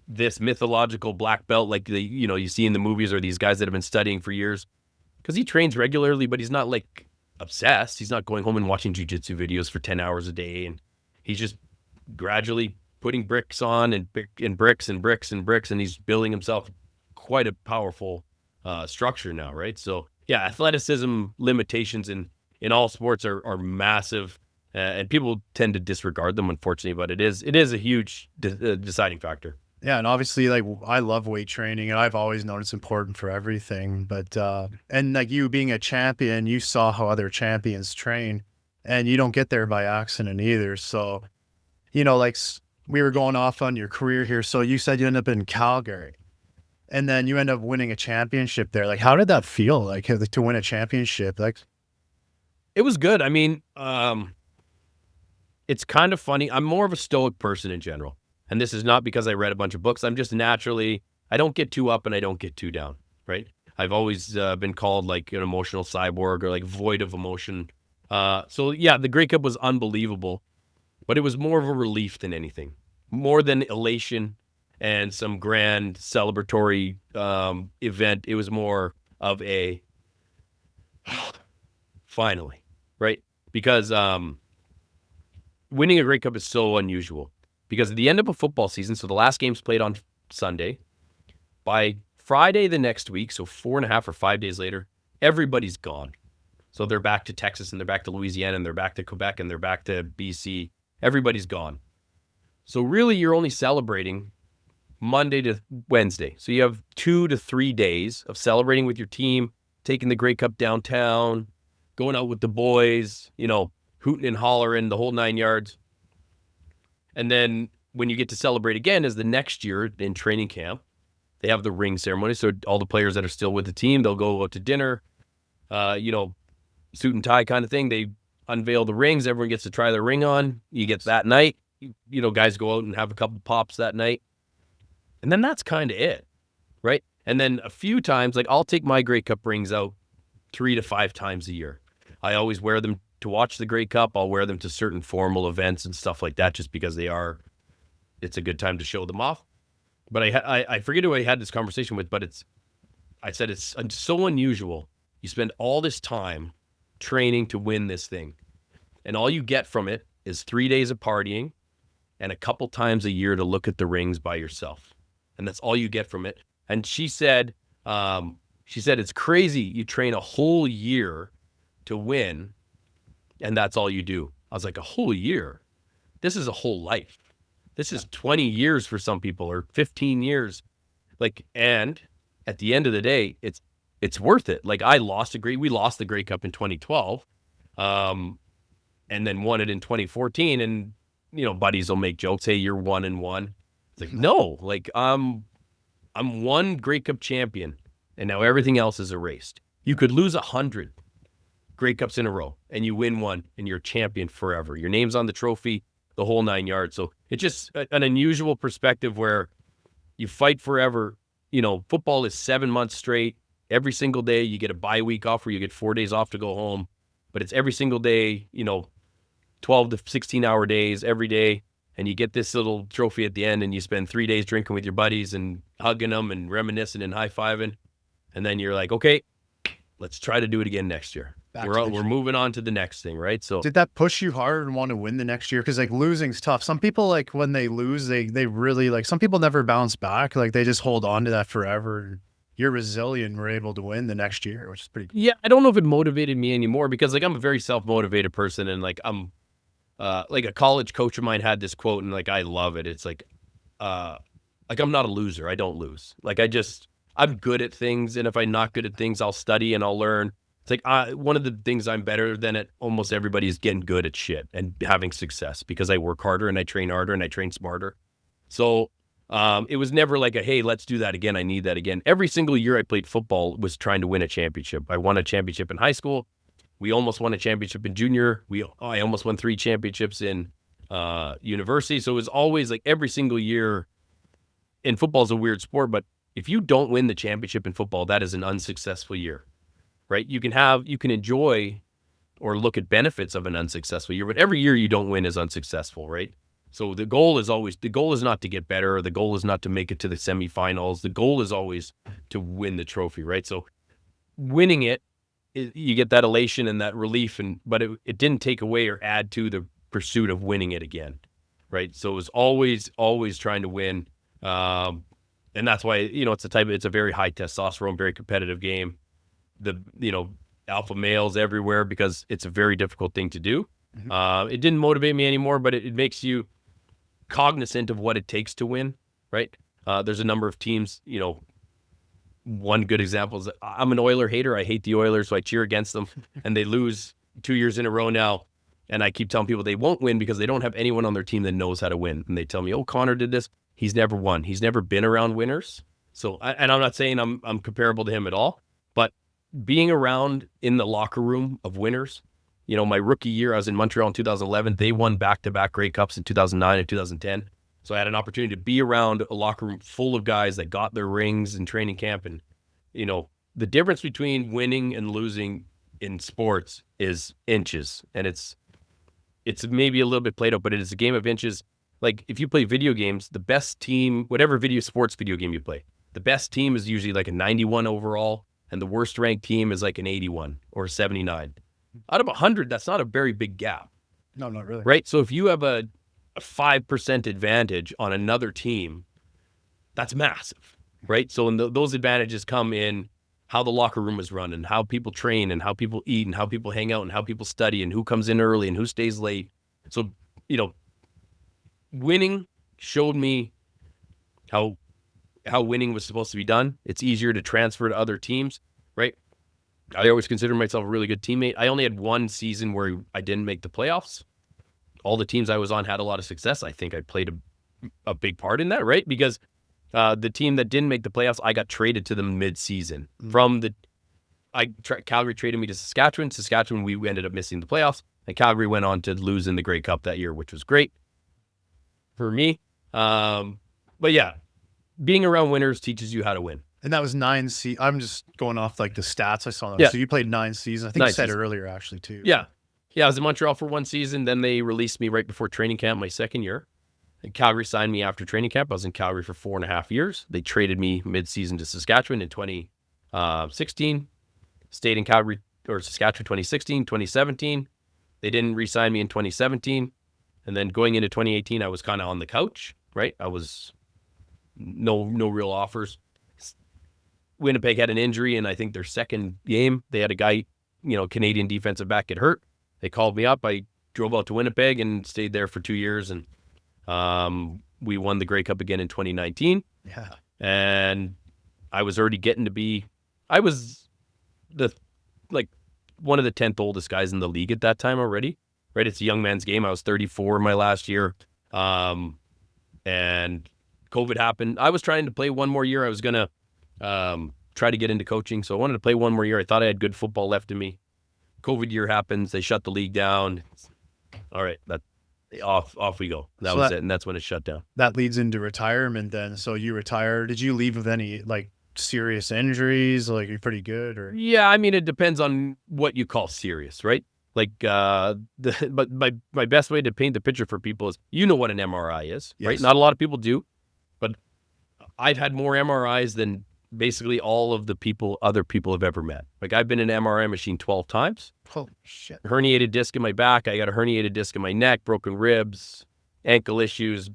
this mythological black belt like you see in the movies or these guys that have been studying for years, because he trains regularly, but he's not like obsessed. He's not going home and watching jiu-jitsu videos for 10 hours a day, and he's just gradually putting bricks on and bricks and bricks and bricks, and he's building himself quite a powerful structure now, right? So yeah, athleticism limitations in all sports are massive, and people tend to disregard them, unfortunately. But it is a huge deciding factor.
Yeah, and obviously, like I love weight training, and I've always known it's important for everything. But and like you being a champion, you saw how other champions train, and you don't get there by accident either. So, like we were going off on your career here. So you said you ended up in Calgary. And then you end up winning a championship there. Like, how did that feel? Like to win a championship? Like,
it was good. I mean, it's kind of funny. I'm more of a stoic person in general. And this is not because I read a bunch of books. I'm just naturally, I don't get too up and I don't get too down, right? I've always been called like an emotional cyborg or like void of emotion. So yeah, the Grey Cup was unbelievable, but it was more of a relief than anything. More than elation and some grand celebratory event. It was more of a finally, right? Because winning a Grey Cup is so unusual. Because at the end of a football season, so the last game's played on Sunday, by Friday the next week, so 4.5 or 5 days later, everybody's gone. So they're back to Texas and they're back to Louisiana and they're back to Quebec and they're back to BC everybody's gone. So really, you're only celebrating Monday to Wednesday. So you have 2 to 3 days of celebrating with your team, taking the Grey Cup downtown, going out with the boys, hooting and hollering, the whole 9 yards. And then when you get to celebrate again is the next year in training camp. They have the ring ceremony. So all the players that are still with the team, they'll go out to dinner, suit and tie kind of thing. They unveil the rings. Everyone gets to try their ring on. You get that night. Guys go out and have a couple pops that night. And then that's kind of it, right? And then a few times, like I'll take my Grey Cup rings out 3 to 5 times a year. I always wear them to watch the Grey Cup. I'll wear them to certain formal events and stuff like that just because it's a good time to show them off. But I forget who I had this conversation with, but I said it's so unusual. You spend all this time training to win this thing, and all you get from it is 3 days of partying and a couple times a year to look at the rings by yourself. And that's all you get from it. And she said, it's crazy. You train a whole year to win, and that's all you do. I was like, a whole year? This is a whole life. This is 20 years for some people, or 15 years. And at the end of the day, it's worth it. Like we lost the Grey Cup in 2012, and then won it in 2014. And, buddies will make jokes. Hey, you're 1-1. It's like, no, I'm one Grey Cup champion, and now everything else is erased. You could lose 100 Grey Cups in a row, and you win one, and you're champion forever. Your name's on the trophy, the whole 9 yards. So it's just an unusual perspective where you fight forever. Football is 7 months straight. Every single day you get a bye week off where you get 4 days off to go home, but it's every single day, 12 to 16 hour days every day. And you get this little trophy at the end, and you spend 3 days drinking with your buddies and hugging them and reminiscing and high-fiving. And then you're like, okay, let's try to do it again next year. We're moving on to the next thing, right? So
did that push you hard and want to win the next year? Because losing's tough. Some people when they lose, they really some people never bounce back. They just hold on to that forever. You're resilient and were able to win the next year, which is pretty cool.
Yeah, I don't know if it motivated me anymore because I'm a very self-motivated person, and I'm a college coach of mine had this quote, and I love it. It's I'm not a loser. I don't lose. I'm good at things, and if I'm not good at things, I'll study and I'll learn. It's one of the things I'm better than at almost everybody is getting good at shit and having success because I work harder and I train harder and I train smarter. So it was never hey, let's do that again. I need that again. Every single year I played football was trying to win a championship. I won a championship in high school. We almost won a championship in junior. I almost won 3 championships in university. So it was always every single year. And football is a weird sport, but if you don't win the championship in football, that is an unsuccessful year, right? You can enjoy or look at benefits of an unsuccessful year, but every year you don't win is unsuccessful, right? So the goal is not to get better. Or the goal is not to make it to the semifinals. The goal is always to win the trophy, right? So winning it, you get that elation and that relief, but it didn't take away or add to the pursuit of winning it again, right? So it was always trying to win, and that's why it's a very high testosterone, very competitive game. The alpha males everywhere because it's a very difficult thing to do. Mm-hmm. It didn't motivate me anymore, but it makes you cognizant of what it takes to win, right? There's a number of teams, one good example is I'm an Oiler hater. I hate the Oilers, so I cheer against them, and they lose 2 years in a row now. And I keep telling people they won't win because they don't have anyone on their team that knows how to win. And they tell me, oh, Connor did this. He's never won. He's never been around winners. So, and I'm not saying I'm comparable to him at all, but being around in the locker room of winners, my rookie year, I was in Montreal in 2011. They won back-to-back Grey Cups in 2009 and 2010. So I had an opportunity to be around a locker room full of guys that got their rings in training camp. And, the difference between winning and losing in sports is inches. And it's maybe a little bit played out, but it is a game of inches. If you play video games, the best team, whatever sports video game you play, the best team is usually a 91 overall, and the worst ranked team is an 81 or 79. Out of 100, that's not a very big gap.
No, not really.
Right? So if you have a 5% advantage on another team, that's massive, right? So those advantages come in how the locker room is run and how people train and how people eat and how people hang out and how people study and who comes in early and who stays late. So, winning showed me how winning was supposed to be done. It's easier to transfer to other teams, right? I always consider myself a really good teammate. I only had one season where I didn't make the playoffs. All the teams I was on had a lot of success. I think I played a big part in that, right? Because the team that didn't make the playoffs, I got traded to them mid-season. Calgary traded me to Saskatchewan. Saskatchewan, we ended up missing the playoffs, and Calgary went on to lose in the Grey Cup that year, which was great for me. But yeah, being around winners teaches you how to win.
And that was 9 I'm just going off like the stats I saw.
Yeah.
So you played 9 seasons. I think you said it earlier actually too.
Yeah. Yeah, I was in Montreal for 1 season. Then they released me right before training camp my second year. And Calgary signed me after training camp. I was in Calgary for 4.5 years. They traded me mid-season to Saskatchewan in 2016. Stayed in Calgary or Saskatchewan 2016, 2017. They didn't re-sign me in 2017. And then going into 2018, I was kind of on the couch, right? I was no real offers. Winnipeg had an injury, and I think their second game, they had a guy, Canadian defensive back get hurt. They called me up. I drove out to Winnipeg and stayed there for 2 years, and we won the Grey Cup again in 2019.
Yeah.
And I was already getting to be, I was one of the 10th oldest guys in the league at that time already, right? It's a young man's game. I was 34 my last year. And COVID happened. I was trying to play one more year. I was going to try to get into coaching. So I wanted to play one more year. I thought I had good football left in me. COVID year happens. They shut the league down. All right, off we go. That was it, and that's when it shut down.
That leads into retirement then. So you retire. Did you leave with any like serious injuries? Like you're pretty good, or?
Yeah, I mean it depends on what you call serious, right? Like but my best way to paint the picture for people is what an MRI is,
Yes.
right? Not a lot of people do, but I've had more MRIs than basically all of the other people have ever met. Like I've been in an MRI machine 12 times.
Holy shit.
Herniated disc in my back. I got a herniated disc in my neck, broken ribs, ankle issues,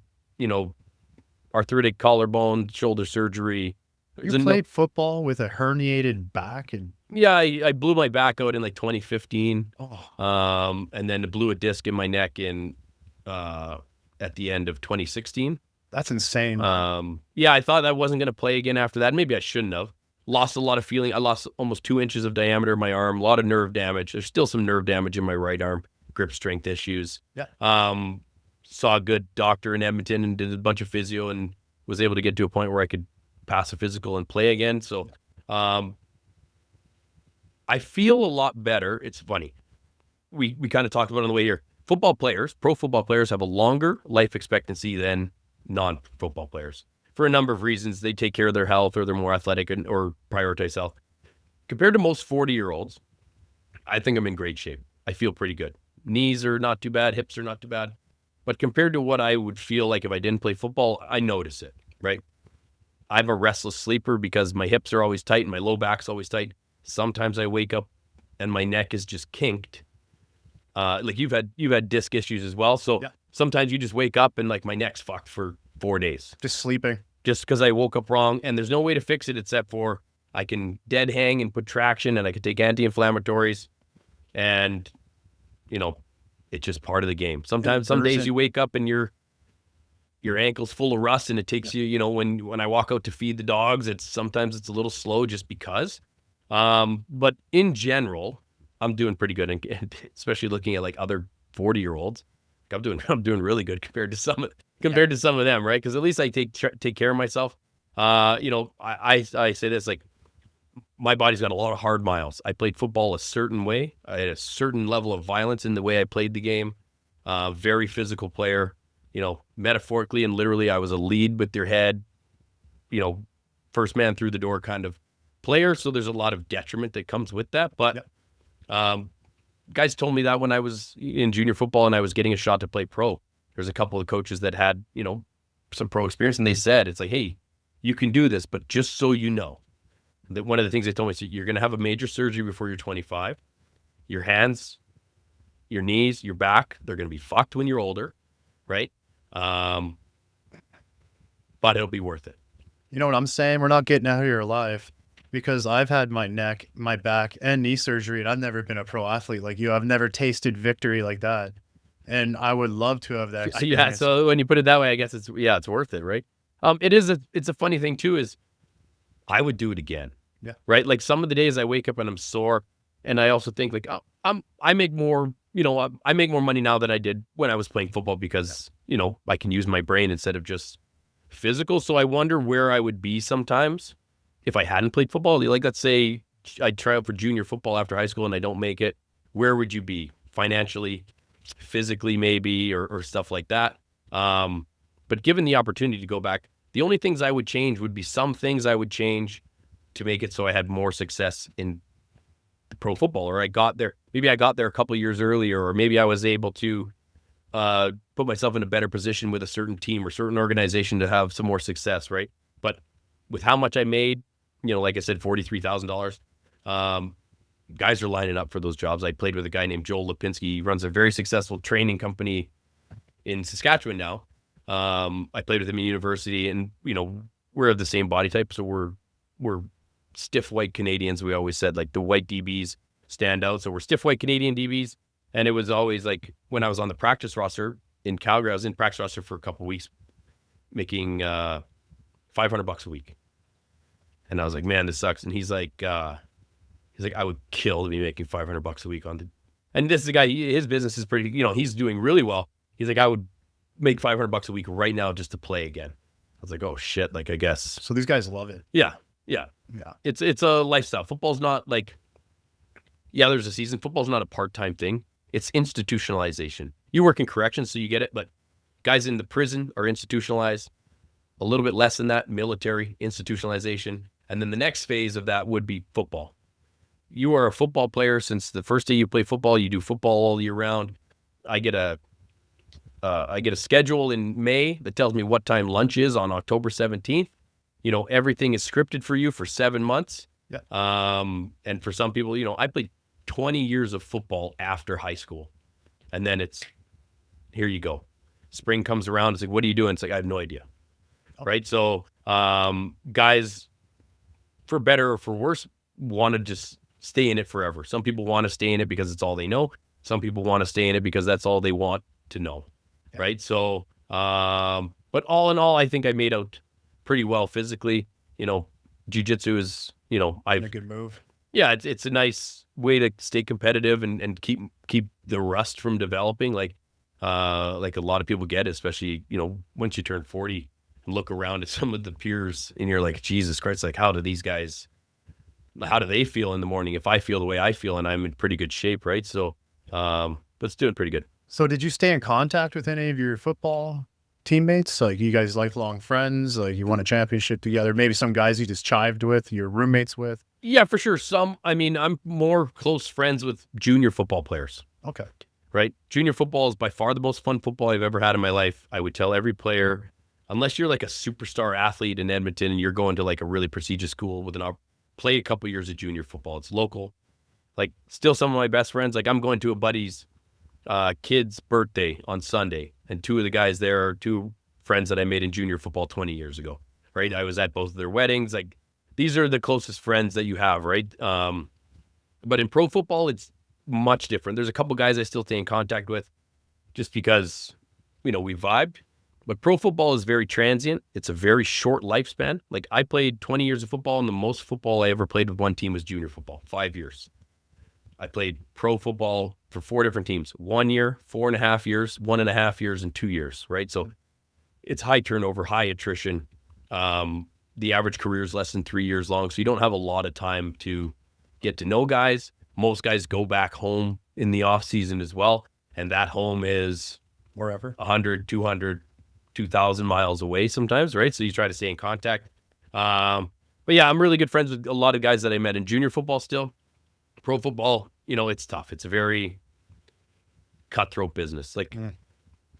arthritic collarbone, shoulder surgery.
You played football with a herniated back and
yeah, I blew my back out in like 2015.
oh.
And then blew a disc in my neck at the end of 2016.
That's insane.
Yeah, I thought I wasn't going to play again after that. Maybe I shouldn't have. Lost a lot of feeling. I lost almost 2 inches of diameter in my arm, a lot of nerve damage. There's still some nerve damage in my right arm, grip strength issues.
Yeah.
Saw a good doctor in Edmonton and did a bunch of physio and was able to get to a point where I could pass a physical and play again. So I feel a lot better. It's funny. We kind of talked about it on the way here. Pro football players have a longer life expectancy than non-football players for a number of reasons. They take care of their health, or they're more athletic or prioritize health. Compared to most 40-year-olds, I think I'm in great shape. I feel pretty good. Knees are not too bad. Hips are not too bad. But compared to what I would feel like if I didn't play football, I notice it, right? I'm a restless sleeper because my hips are always tight and my low back's always tight. Sometimes I wake up and my neck is just kinked. Like you've had disc issues as well. So yeah. Sometimes you just wake up and like my neck's fucked for 4 days.
Just sleeping. Just
because I woke up wrong, and there's no way to fix it except for I can dead hang and put traction, and I can take anti-inflammatories, and it's just part of the game. Sometimes, some days you wake up and your ankle's full of rust, and it takes you. When I walk out to feed the dogs, sometimes it's a little slow just because. But in general, I'm doing pretty good, and especially looking at like other 40-year-olds. I'm doing really good compared to some of them, right? Because at least I take care of myself. I say this, like, my body's got a lot of hard miles. I played football a certain way. I had a certain level of violence in the way I played the game. Very physical player. Metaphorically and literally, I was a lead with your head. First man through the door kind of player. So there's a lot of detriment that comes with that. But guys told me that when I was in junior football and I was getting a shot to play pro. There's a couple of coaches that had, some pro experience, and they said, it's like, hey, you can do this, but just so you know, that one of the things they told me is you're going to have a major surgery before you're 25. Your hands, your knees, your back, they're going to be fucked when you're older, right? But it'll be worth it.
You know what I'm saying? We're not getting out of here alive. Because I've had my neck, my back, and knee surgery, and I've never been a pro athlete like you. I've never tasted victory like that. and I would love to have that experience.
Yeah. So when you put it that way, I guess it's worth it, right? It's a funny thing too, is I would do it again.
Yeah.
Right. Like some of the days I wake up and I'm sore, and I also think like, oh, I make more, I make more money now than I did when I was playing football because, I can use my brain instead of just physical. So I wonder where I would be sometimes if I hadn't played football. Like, let's say I try out for junior football after high school and I don't make it. Where would you be financially, physically, maybe, or stuff like that? But given the opportunity to go back, the only things I would change would be some things I would change to make it so I had more success in the pro football, or maybe I got there a couple of years earlier, or maybe I was able to put myself in a better position with a certain team or certain organization to have some more success, right? But with how much I made, like I said, $43,000, guys are lining up for those jobs. I played with a guy named Joel Lipinski. He runs a very successful training company in Saskatchewan now. I played with him in university, and we're of the same body type, so we're stiff white Canadians. We always said like the white DBs stand out, so we're stiff white Canadian DBs. And it was always like when I was on the practice roster in Calgary, I was in practice roster for a couple of weeks, making $500 a week, and I was like, man, this sucks. And he's like, I would kill to be making $500 a week and this is a guy, his business is pretty, he's doing really well. He's like, I would make $500 a week right now just to play again. I was like, oh shit, like I guess.
So these guys love it.
Yeah.
Yeah.
It's a lifestyle. Football's not like, there's a season. Football's not a part-time thing. It's institutionalization. You work in corrections, so you get it, but guys in the prison are institutionalized. A little bit less than that, military institutionalization. And then the next phase of that would be football. You are a football player since the first day you play football. You do football all year round. I get a schedule in May that tells me what time lunch is on October 17th. Everything is scripted for you for 7 months.
Yeah.
And for some people, I played 20 years of football after high school. And then it's, here you go. Spring comes around. It's like, what are you doing? It's like, I have no idea.
Oh.
Right. So, guys, for better or for worse, want to just stay in it forever. Some people want to stay in it because it's all they know. Some people want to stay in it because that's all they want to know. Yeah. Right. So, but all in all, I think I made out pretty well physically. Jiu-jitsu is,
a good move.
Yeah, it's a nice way to stay competitive and keep the rust from developing, like a lot of people get, especially once you turn 40 and look around at some of the peers, and you're like, Jesus Christ, like how do they feel in the morning? If I feel the way I feel, and I'm in pretty good shape, right? So, but it's doing pretty good.
So, did you stay in contact with any of your football teammates? Like, you guys lifelong friends? Like, you won a championship together? Maybe some guys you just chived with, your roommates with?
Yeah, for sure. I'm more close friends with junior football players.
Okay.
Right? Junior football is by far the most fun football I've ever had in my life. I would tell every player, unless you're like a superstar athlete in Edmonton and you're going to like a really prestigious school with play a couple years of junior football. It's local. Like, still some of my best friends, like I'm going to a buddy's kid's birthday on Sunday, and two of the guys there are two friends that I made in junior football 20 years ago. Right? I was at both of their weddings. Like, these are the closest friends that you have, right? But in pro football, it's much different. There's a couple guys I still stay in contact with just because, we vibed. But pro football is very transient. It's a very short lifespan. Like, I played 20 years of football, and the most football I ever played with one team was junior football, 5 years. I played pro football for 4 different teams, 1 year, 4.5 years, 1.5 years, and 2 years, right? So it's high turnover, high attrition. The average career is less than 3 years long, so you don't have a lot of time to get to know guys. Most guys go back home in the off season as well, and that home is
wherever
100, 200, 2,000 miles away sometimes, right? So you try to stay in contact. But yeah, I'm really good friends with a lot of guys that I met in junior football still. Pro football, it's tough. It's a very cutthroat business. Like,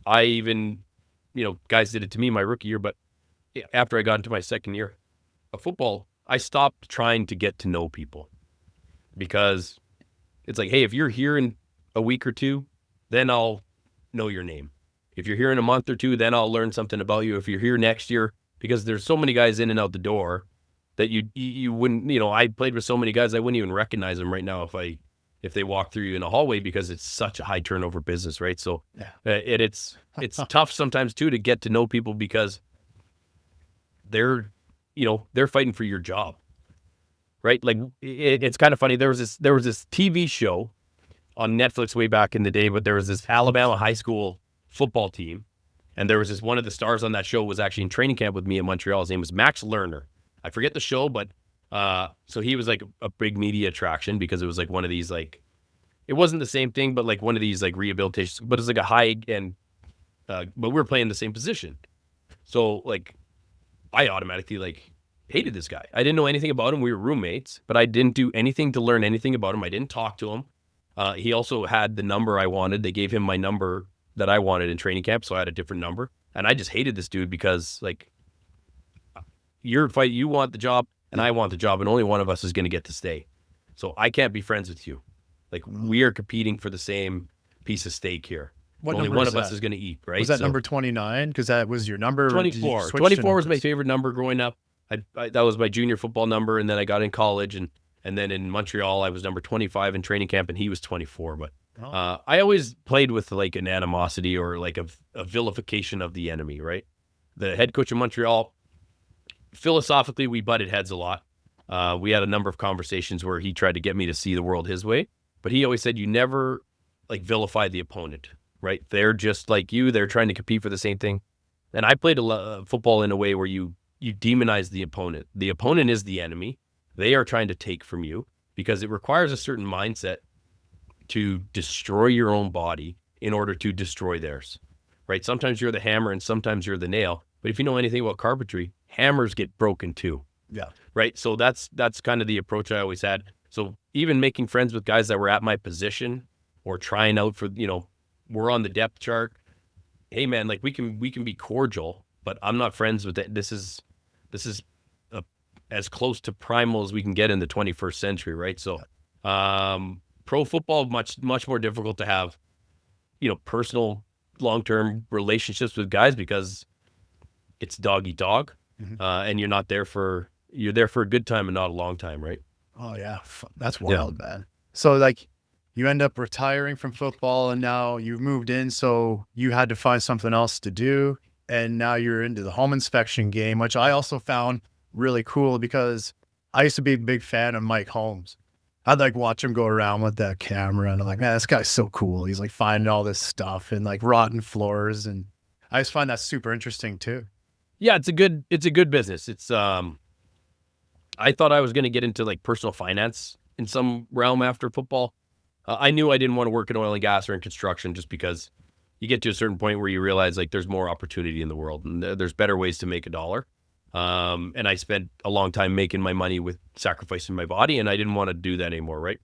I even, guys did it to me my rookie year, but after I got into my second year of football, I stopped trying to get to know people, because it's like, hey, if you're here in a week or two, then I'll know your name. If you're here in a month or two, then I'll learn something about you. If you're here next year, because there's so many guys in and out the door that you wouldn't, I played with so many guys, I wouldn't even recognize them right now if I if they walk through you in a hallway because it's such a high turnover business, right? So it's tough sometimes too to get to know people because they're fighting for your job, right? Like it's kind of funny. There was this TV show on Netflix way back in the day, but there was this Alabama high school football team, and there was this one of the stars on that show was actually in training camp with me in Montreal. His name was Max Lerner. I forget the show, but so he was like a big media attraction because it was like one of these like, it wasn't the same thing, but like one of these like rehabilitation, but it's like a high end, but we were playing the same position. So like I automatically like hated this guy. I didn't know anything about him. We were roommates, but I didn't do anything to learn anything about him. I didn't talk to him. He also had the number I wanted. They gave him my number that I wanted in training camp, so I had a different number. And I just hated this dude because like you want the job and I want the job, and only one of us is going to get to stay. So I can't be friends with you. Like we are competing for the same piece of steak here. Only one of us is going to eat, right?
Was that number 29? Because that was your number.
24. 24 was my favorite number growing up. That was my junior football number, and then I got in college, and then in Montreal I was number 25 in training camp, and he was 24. But I always played with like an animosity or like a vilification of the enemy, right? The head coach of Montreal, philosophically, we butted heads a lot. We had a number of conversations where he tried to get me to see the world his way, but he always said, you never like vilify the opponent, right? They're just like you. They're trying to compete for the same thing. And I played football in a way where you demonize the opponent. The opponent is the enemy. They are trying to take from you because it requires a certain mindset to destroy your own body in order to destroy theirs, right? Sometimes you're the hammer and sometimes you're the nail. But if you know anything about carpentry, hammers get broken too.
Yeah.
Right. So that's kind of the approach I always had. So even making friends with guys that were at my position or trying out for, we're on the depth chart. Hey man, like we can be cordial, but I'm not friends with it. This is as close to primal as we can get in the 21st century. Right. So, pro football, much more difficult to have, personal long-term relationships with guys because it's dog eat dog.
Mm-hmm.
And you're there for a good time and not a long time, right?
Oh yeah, that's wild, man. So like, you end up retiring from football, and now you've moved in, so you had to find something else to do, and now you're into the home inspection game, which I also found really cool because I used to be a big fan of Mike Holmes. I'd like watch him go around with that camera, and I'm like, man, this guy's so cool. He's like finding all this stuff and like rotten floors, and I just find that super interesting too.
Yeah, it's a good business. It's I thought I was going to get into like personal finance in some realm after football. I knew I didn't want to work in oil and gas or in construction just because you get to a certain point where you realize like there's more opportunity in the world and there's better ways to make a dollar. And I spent a long time making my money with sacrificing my body, and I didn't want to do that anymore, right?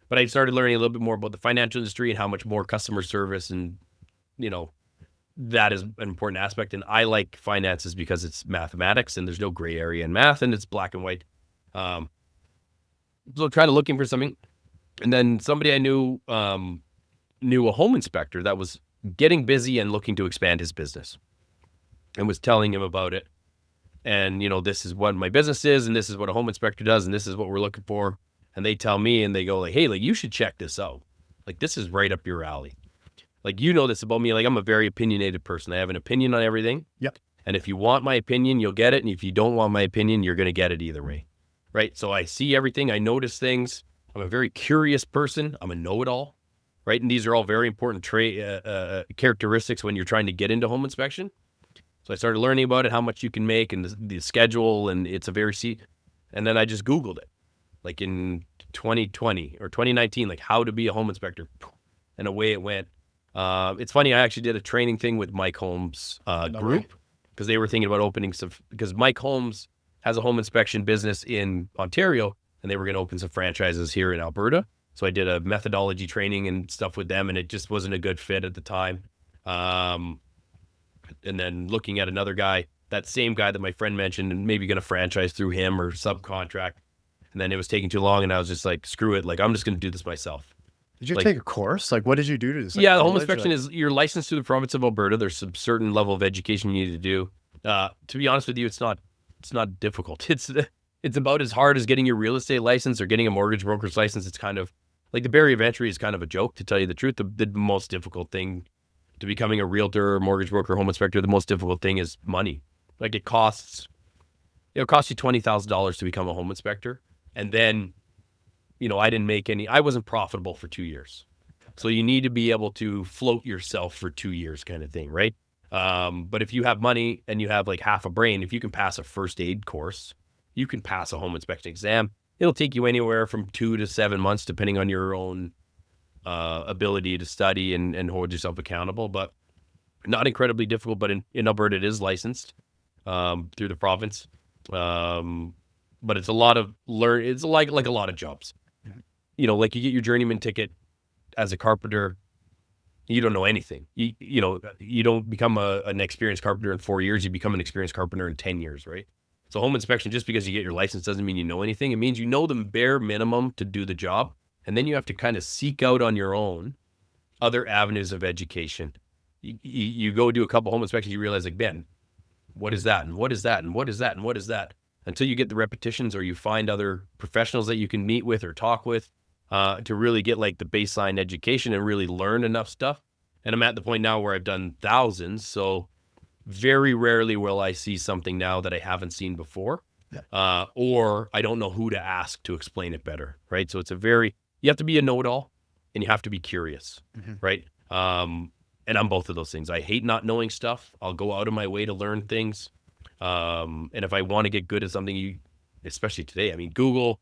But I started learning a little bit more about the financial industry and how much more customer service and, that is an important aspect. And I like finances because it's mathematics and there's no gray area in math and it's black and white. So kind of looking for something. And then somebody I knew knew a home inspector that was getting busy and looking to expand his business and was telling him about it. And, this is what my business is, and this is what a home inspector does, and this is what we're looking for. And they tell me, and they go like, hey, like, you should check this out. Like, this is right up your alley. Like, this about me. Like, I'm a very opinionated person. I have an opinion on everything.
Yep.
And if you want my opinion, you'll get it. And if you don't want my opinion, you're going to get it either way. Right. So I see everything. I notice things. I'm a very curious person. I'm a know-it-all. Right. And these are all very important characteristics when you're trying to get into home inspection. So I started learning about it, how much you can make and the schedule. And it's a and then I just Googled it like in 2020 or 2019, like how to be a home inspector, and away it went. It's funny. I actually did a training thing with Mike Holmes' group because they were thinking about opening because Mike Holmes has a home inspection business in Ontario and they were going to open some franchises here in Alberta. So I did a methodology training and stuff with them, and it just wasn't a good fit at the time. And then looking at another guy, that same guy that my friend mentioned, and maybe going to franchise through him or subcontract. And then it was taking too long, and I was just like, screw it. Like, I'm just going to do this myself.
Did you take a course? Like, what did you do to this? Like,
yeah, the home inspection is you're licensed to the province of Alberta. There's some certain level of education you need to do. To be honest with you, it's not difficult. It's about as hard as getting your real estate license or getting a mortgage broker's license. It's kind of like the barrier of entry is kind of a joke, to tell you the truth. The most difficult thing to becoming a realtor, mortgage broker, home inspector, the most difficult thing is money. Like it costs you $20,000 to become a home inspector. And then, I wasn't profitable for 2 years. So you need to be able to float yourself for 2 years kind of thing, right? But if you have money and you have like half a brain, if you can pass a first aid course, you can pass a home inspection exam. It'll take you anywhere from 2 to 7 months, depending on your own ability to study and hold yourself accountable, but not incredibly difficult. But in Alberta, it is licensed through the province. But it's a lot of it's like a lot of jobs. Like you get your journeyman ticket as a carpenter, you don't know anything. You don't become an experienced carpenter in 4 years. You become an experienced carpenter in 10 years, right? So home inspection, just because you get your license doesn't mean you know anything. It means you know the bare minimum to do the job. And then you have to kind of seek out on your own other avenues of education. You go do a couple home inspections, you realize like, Ben, what is that? And what is that? And what is that? And what is that? Until you get the repetitions or you find other professionals that you can meet with or talk with to really get like the baseline education and really learn enough stuff. And I'm at the point now where I've done thousands. So very rarely will I see something now that I haven't seen before. Yeah. Or I don't know who to ask to explain it better, right? So you have to be a know-it-all and you have to be curious, right? And I'm both of those things. I hate not knowing stuff. I'll go out of my way to learn things. And if I want to get good at something, especially today, I mean, Google,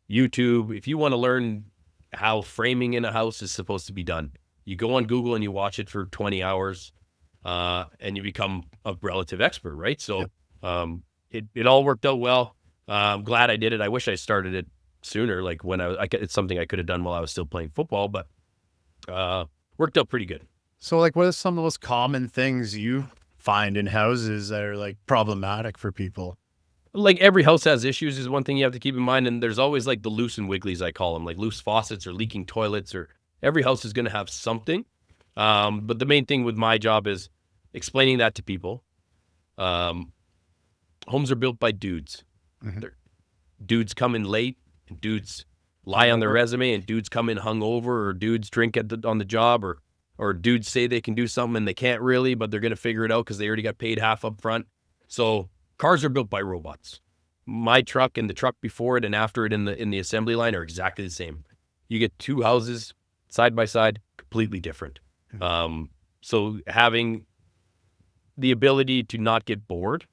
YouTube, if you want to learn how framing in a house is supposed to be done, you go on Google and you watch it for 20 hours and you become a relative expert, right? So it all worked out well. I'm glad I did it. I wish I started it sooner, like when it's something I could have done while I was still playing football, but worked out pretty good.
So like, what are some of the most common things you find in houses that are like problematic for people?
Like every house has issues is one thing you have to keep in mind. And there's always like the loose and wigglies, I call them, like loose faucets or leaking toilets, or every house is going to have something. But the main thing with my job is explaining that to people. Homes are built by dudes. Dudes come in late, and dudes lie on their resume, and dudes come in hungover, or dudes drink on the job, or dudes say they can do something and they can't really, but they're going to figure it out because they already got paid half up front. So cars are built by robots. My truck and the truck before it and after it in the assembly line are exactly the same. You get two houses side by side, completely different. So having the ability to not get bored,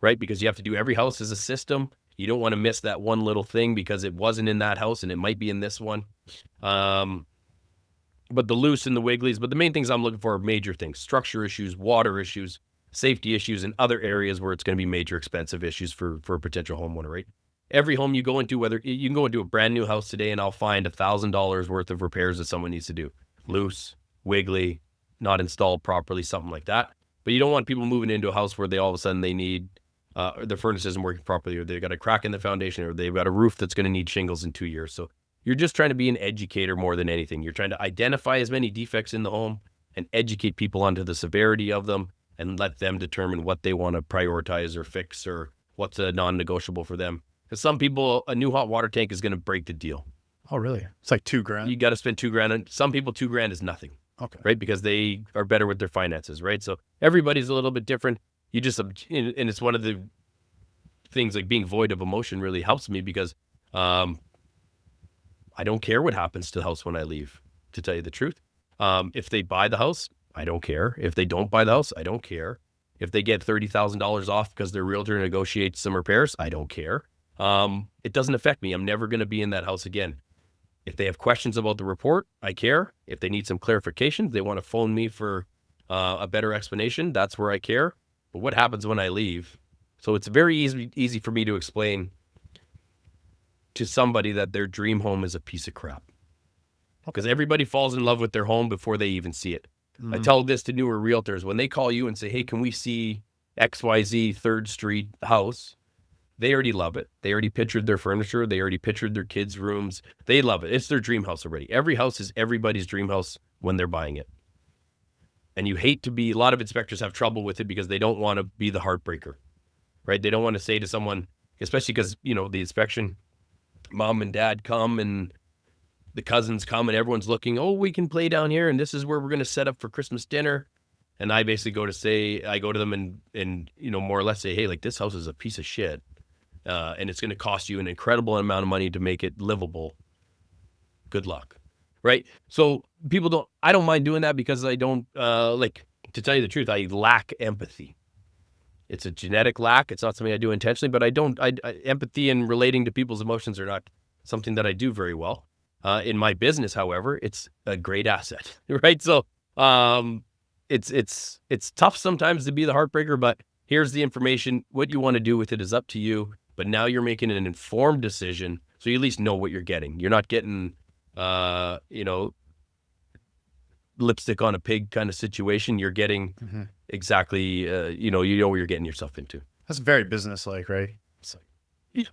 right? Because you have to do every house as a system. You don't want to miss that one little thing because it wasn't in that house and it might be in this one. But the loose and the wigglies, but the main things I'm looking for are major things: structure issues, water issues, safety issues, and other areas where it's going to be major expensive issues for a potential homeowner, right? Every home you go into, whether you can go into a brand new house today and I'll find $1,000 worth of repairs that someone needs to do. Loose, wiggly, not installed properly, something like that. But you don't want people moving into a house where they all of a sudden they need, the furnace isn't working properly, or they've got a crack in the foundation, or they've got a roof that's going to need shingles in 2 years. So you're just trying to be an educator more than anything. You're trying to identify as many defects in the home and educate people onto the severity of them and let them determine what they want to prioritize or fix or what's a non-negotiable for them. Because some people, a new hot water tank is going to break the deal.
Oh, really? It's like $2,000.
You got to spend $2,000. And some people, $2,000 is nothing.
Okay.
Right? Because they are better with their finances, right? So everybody's a little bit different. And it's one of the things, like being void of emotion really helps me because I don't care what happens to the house when I leave, to tell you the truth. If they buy the house, I don't care. If they don't buy the house, I don't care. If they get $30,000 off because their realtor negotiates some repairs, I don't care. It doesn't affect me. I'm never going to be in that house again. If they have questions about the report, I care. If they need some clarification, they want to phone me for a better explanation, that's where I care. But what happens when I leave? So it's very easy for me to explain to somebody that their dream home is a piece of crap. Because everybody falls in love with their home before they even see it. I tell this to newer realtors. When they call you and say, hey, can we see XYZ 3rd Street house? They already love it. They already pictured their furniture. They already pictured their kids' rooms. They love it. It's their dream house already. Every house is everybody's dream house when they're buying it. And you hate to be, a lot of inspectors have trouble with it because they don't want to be the heartbreaker, right? They don't want to say to someone, especially because, the inspection, mom and dad come and the cousins come and everyone's looking, oh, we can play down here and this is where we're going to set up for Christmas dinner. And I basically go to them and more or less say, hey, like this house is a piece of shit. And it's going to cost you an incredible amount of money to make it livable. Good luck. Right. So I don't mind doing that because I don't, to tell you the truth, I lack empathy. It's a genetic lack. It's not something I do intentionally, but empathy and relating to people's emotions are not something that I do very well. In my business, however, it's a great asset, right? So, it's tough sometimes to be the heartbreaker, but here's the information. What you want to do with it is up to you, but now you're making an informed decision. So you at least know what you're getting. You're not getting, lipstick on a pig kind of situation. You're getting exactly, you know what you're getting yourself into.
That's very business-like, right? It's like,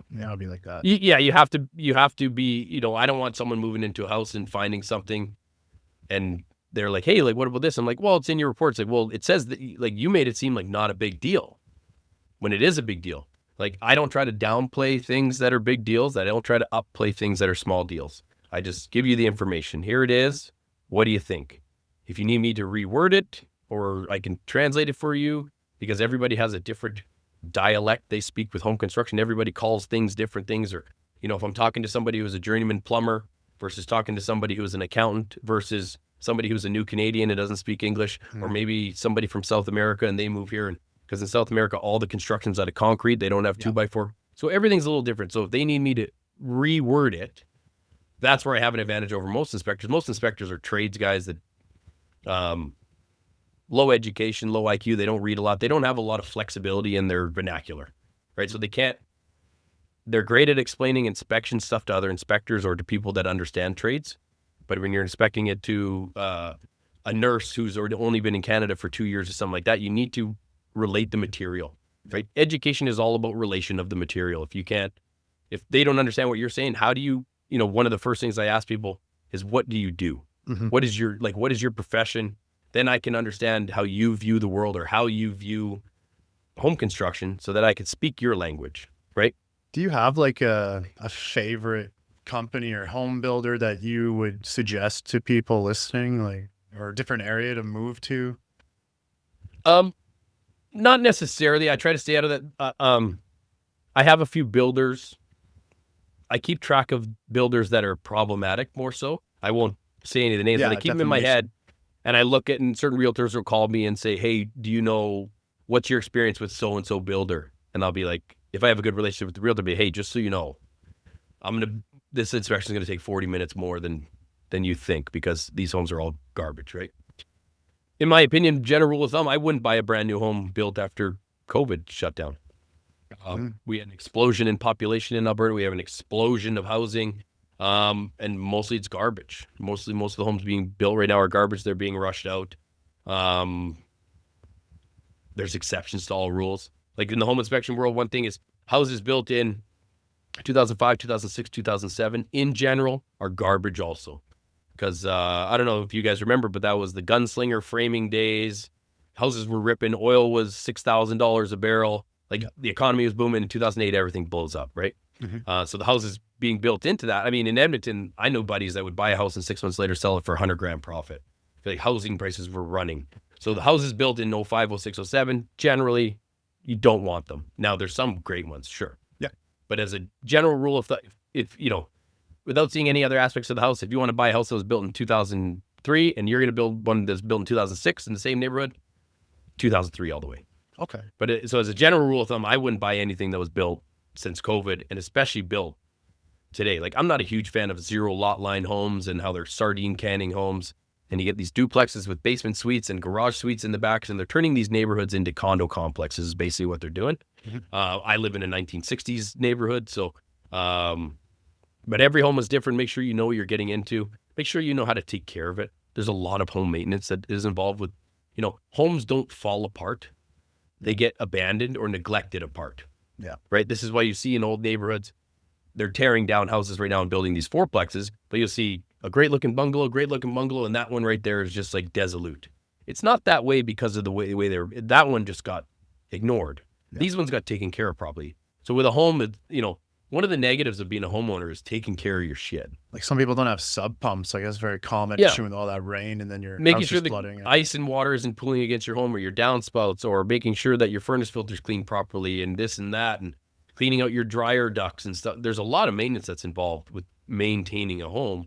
yeah, I'll be like that.
Yeah, you have to be, I don't want someone moving into a house and finding something and they're like, hey, like, what about this? I'm like, well, it's in your report. It's like, well, it says that, like, you made it seem like not a big deal when it is a big deal. Like, I don't try to downplay things that are big deals. I don't try to upplay things that are small deals. I just give you the information. Here it is. What do you think? If you need me to reword it, or I can translate it for you, because everybody has a different dialect they speak with home construction. Everybody calls things different things. Or, if I'm talking to somebody who's a journeyman plumber versus talking to somebody who's an accountant versus somebody who's a new Canadian and doesn't speak English, or maybe somebody from South America and they move here. And because in South America, all the construction's out of concrete, they don't have 2x4. So everything's a little different. So if they need me to reword it, that's where I have an advantage over most inspectors. Most inspectors are trades guys that, low education, low IQ. They don't read a lot. They don't have a lot of flexibility in their vernacular, right? So they're great at explaining inspection stuff to other inspectors or to people that understand trades. But when you're inspecting it to a nurse who's only been in Canada for 2 years or something like that, you need to relate the material, right? Education is all about relation of the material. If they don't understand what you're saying, how do you, one of the first things I ask people is, what do you do? What is your profession? Then I can understand how you view the world or how you view home construction so that I can speak your language, right?
Do you have like a favorite company or home builder that you would suggest to people listening, like, or a different area to move to?
Not necessarily. I try to stay out of that. I have a few builders. I keep track of builders that are problematic more so. I won't say any of the names, but I keep them in my head. And I look at, and certain realtors will call me and say, hey, do you know, what's your experience with so-and-so builder? And I'll be like, if I have a good relationship with the realtor, I'll be, hey, just so you know, this inspection is going to take 40 minutes more than you think, because these homes are all garbage, right? In my opinion, general rule of thumb, I wouldn't buy a brand new home built after COVID shut down. We had an explosion in population in Alberta. We have an explosion of housing. And mostly it's garbage. Most of the homes being built right now are garbage. They're being rushed out. There's exceptions to all rules. Like in the home inspection world, one thing is houses built in 2005, 2006, 2007 in general are garbage also. Because I don't know if you guys remember, but that was the gunslinger framing days. Houses were ripping. Oil was $6,000 a barrel. Like the economy was booming. In 2008, everything blows up, right? So the houses being built into that. I mean, in Edmonton, I know buddies that would buy a house and 6 months later sell it for $100,000 profit. Like housing prices were running. So the houses built in 05, 06, 07, generally, you don't want them. Now, there's some great ones, sure.
Yeah.
But as a general rule of thumb, if without seeing any other aspects of the house, if you want to buy a house that was built in 2003 and you're going to build one that's built in 2006 in the same neighborhood, 2003 all the way.
Okay.
But so as a general rule of thumb, I wouldn't buy anything that was built since COVID, and especially built today. Like, I'm not a huge fan of zero lot line homes and how they're sardine canning homes. And you get these duplexes with basement suites and garage suites in the back, and they're turning these neighborhoods into condo complexes is basically what they're doing. I live in a 1960s neighborhood, so but every home is different. Make sure you know what you're getting into. Make sure you know how to take care of it. There's a lot of home maintenance that is involved with, homes don't fall apart. They get abandoned or neglected apart.
Yeah. Right.
This is why you see in old neighborhoods, they're tearing down houses right now and building these fourplexes, but you'll see a great looking bungalow, and that one right there is just like desolate. It's not that way because of the way that one just got ignored. Yeah. These ones got taken care of properly. So with a home, one of the negatives of being a homeowner is taking care of your shit.
Like some people don't have sub pumps. I guess very common
Yeah.
issue with all that rain, and then your
Making
house
sure
is
the
flooding.
ice and water isn't pooling against your home or your downspouts, or making sure that your furnace filter's cleaned properly and this and that, and cleaning out your dryer ducts and stuff. There's a lot of maintenance that's involved with maintaining a home.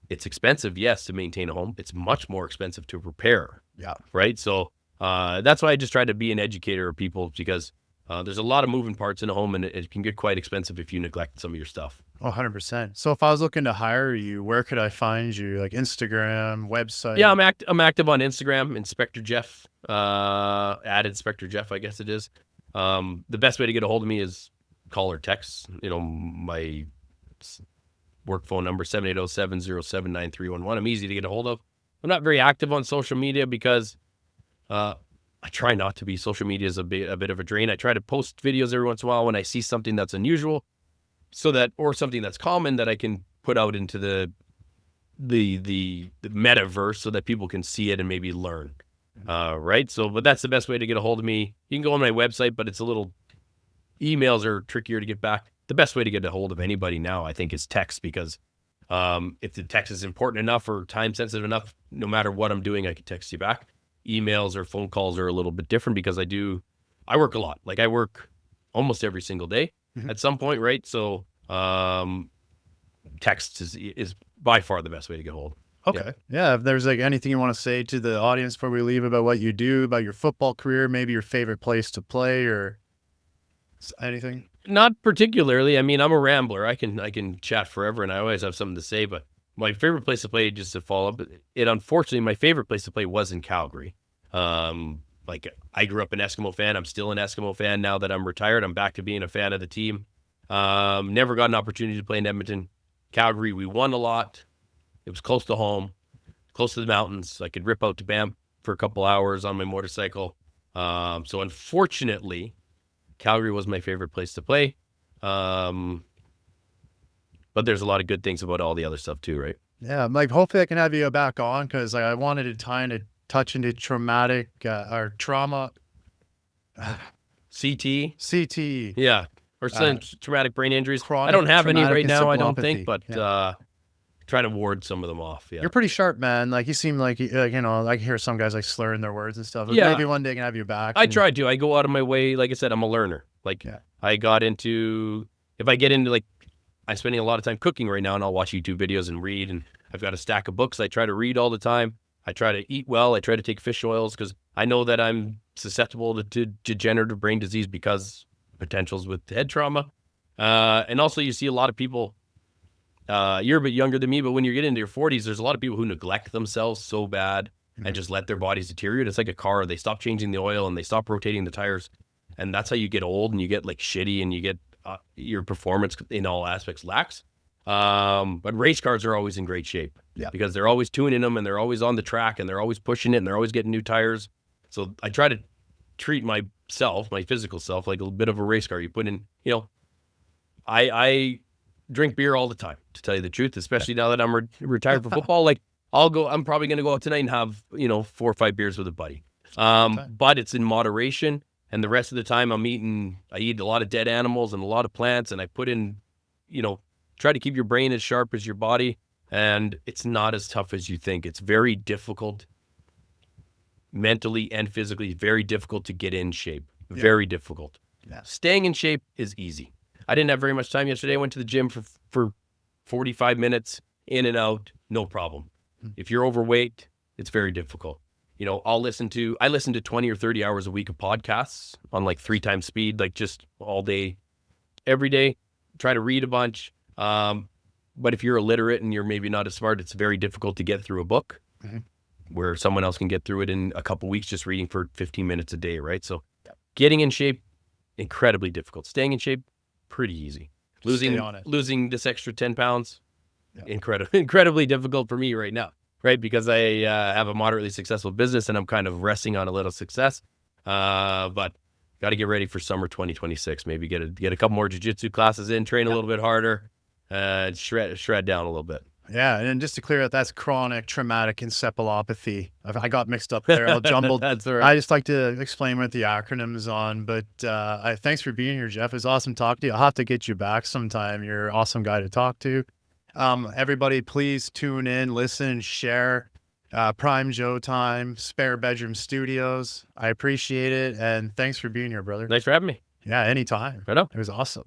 It's expensive, yes, to maintain a home. It's much more expensive to repair.
Yeah.
Right. So that's why I just try to be an educator of people, because there's a lot of moving parts in a home, and it can get quite expensive if you neglect some of your stuff.
Oh, 100%. So if I was looking to hire you, where could I find you? Like Instagram, website?
Yeah, I'm active on Instagram, Inspector Jeff, at Inspector Jeff, I guess it is. The best way to get a hold of me is call or text. My work phone number, 780-707-9311. I'm easy to get a hold of. I'm not very active on social media because I try not to be. Social media is a bit of a drain. I try to post videos every once in a while when I see something that's unusual, or something that's common, that I can put out into the metaverse so that people can see it and maybe learn. Right. So, but that's the best way to get a hold of me. You can go on my website, but emails are trickier to get back. The best way to get a hold of anybody now, I think, is text, because if the text is important enough or time sensitive enough, no matter what I'm doing, I can text you back. Emails or phone calls are a little bit different, because I work a lot. Like, I work almost every single day at some point, right? So text is by far the best way to get a hold.
Okay. Yeah. If there's like anything you want to say to the audience before we leave about what you do, about your football career, maybe your favorite place to play, or anything.
Not particularly. I mean, I'm a rambler. I can chat forever, and I always have something to say. But my favorite place to play, just to follow up, unfortunately, my favorite place to play was in Calgary. Like, I grew up an Eskimo fan. I'm still an Eskimo fan now that I'm retired. I'm back to being a fan of the team. Never got an opportunity to play in Edmonton. Calgary, we won a lot. It was close to home, close to the mountains. I could rip out to Banff for a couple hours on my motorcycle. So unfortunately, Calgary was my favorite place to play. But there's a lot of good things about all the other stuff too, right?
Yeah. Like, hopefully I can have you back on, because I wanted to kind of touch into traumatic or trauma.
CT.
CT.
Yeah. Or some traumatic brain injuries.
Chronic
I don't have any
traumatic
right now, I don't think,
encephalopathy.
but try to ward some of them off. Yeah.
You're pretty sharp, man. Like, you seem like, I hear some guys like slurring their words and stuff.
Yeah.
Maybe one day I can have you back.
I try to. I go out of my way. Like I said, I'm a learner. Like, if I get into, like, I'm spending a lot of time cooking right now, and I'll watch YouTube videos and read, and I've got a stack of books I try to read all the time. I try to eat well. I try to take fish oils, because I know that I'm susceptible to degenerative brain disease because potentials with head trauma. And also, you see a lot of people, you're a bit younger than me, but when you get into your 40s, there's a lot of people who neglect themselves so bad and just let their bodies deteriorate. It's like a car. They stop changing the oil and they stop rotating the tires. And that's how you get old, and you get like shitty, and you get your performance in all aspects lacks. But race cars are always in great shape, because they're always tuning them, and they're always on the track, and they're always pushing it, and they're always getting new tires. So I try to treat myself, my physical self, like a bit of a race car. You put in, I drink beer all the time, to tell you the truth, especially now that I'm retired from football. Like, I'm probably going to go out tonight and have, 4 or 5 beers with a buddy. But it's in moderation. And the rest of the time I eat a lot of dead animals and a lot of plants, and I put in, try to keep your brain as sharp as your body. And it's not as tough as you think. It's very difficult, mentally and physically, very difficult to get in shape. Yeah. Very difficult. Yeah. Staying in shape is easy. I didn't have very much time yesterday. I went to the gym for 45 minutes, in and out, no problem. If you're overweight, it's very difficult. I listen to 20 or 30 hours a week of podcasts on like 3 times speed, like just all day, every day. Try to read a bunch. But if you're illiterate and you're maybe not as smart, it's very difficult to get through a book where someone else can get through it in a couple weeks just reading for 15 minutes a day, right? So getting in shape, incredibly difficult. Staying in shape, pretty easy. Losing this extra 10 pounds, incredibly difficult for me right now. Right, because I have a moderately successful business, and I'm kind of resting on a little success. But got to get ready for summer 2026. Maybe get a couple more jiu-jitsu classes in, train a little bit harder, shred down a little bit.
Yeah, and just to clear up, that's chronic traumatic encephalopathy. I got mixed up there, all jumbled.
That's all right.
I just like to explain what the acronym's on. But thanks for being here, Jeff. It was awesome talking to you. I'll have to get you back sometime. You're an awesome guy to talk to. Everybody, please tune in, listen, share. Prime Joe Time, Spare Bedroom Studios. I appreciate it, and thanks for being here, brother.
Thanks for having me.
Yeah, anytime.
Right on.
It was awesome.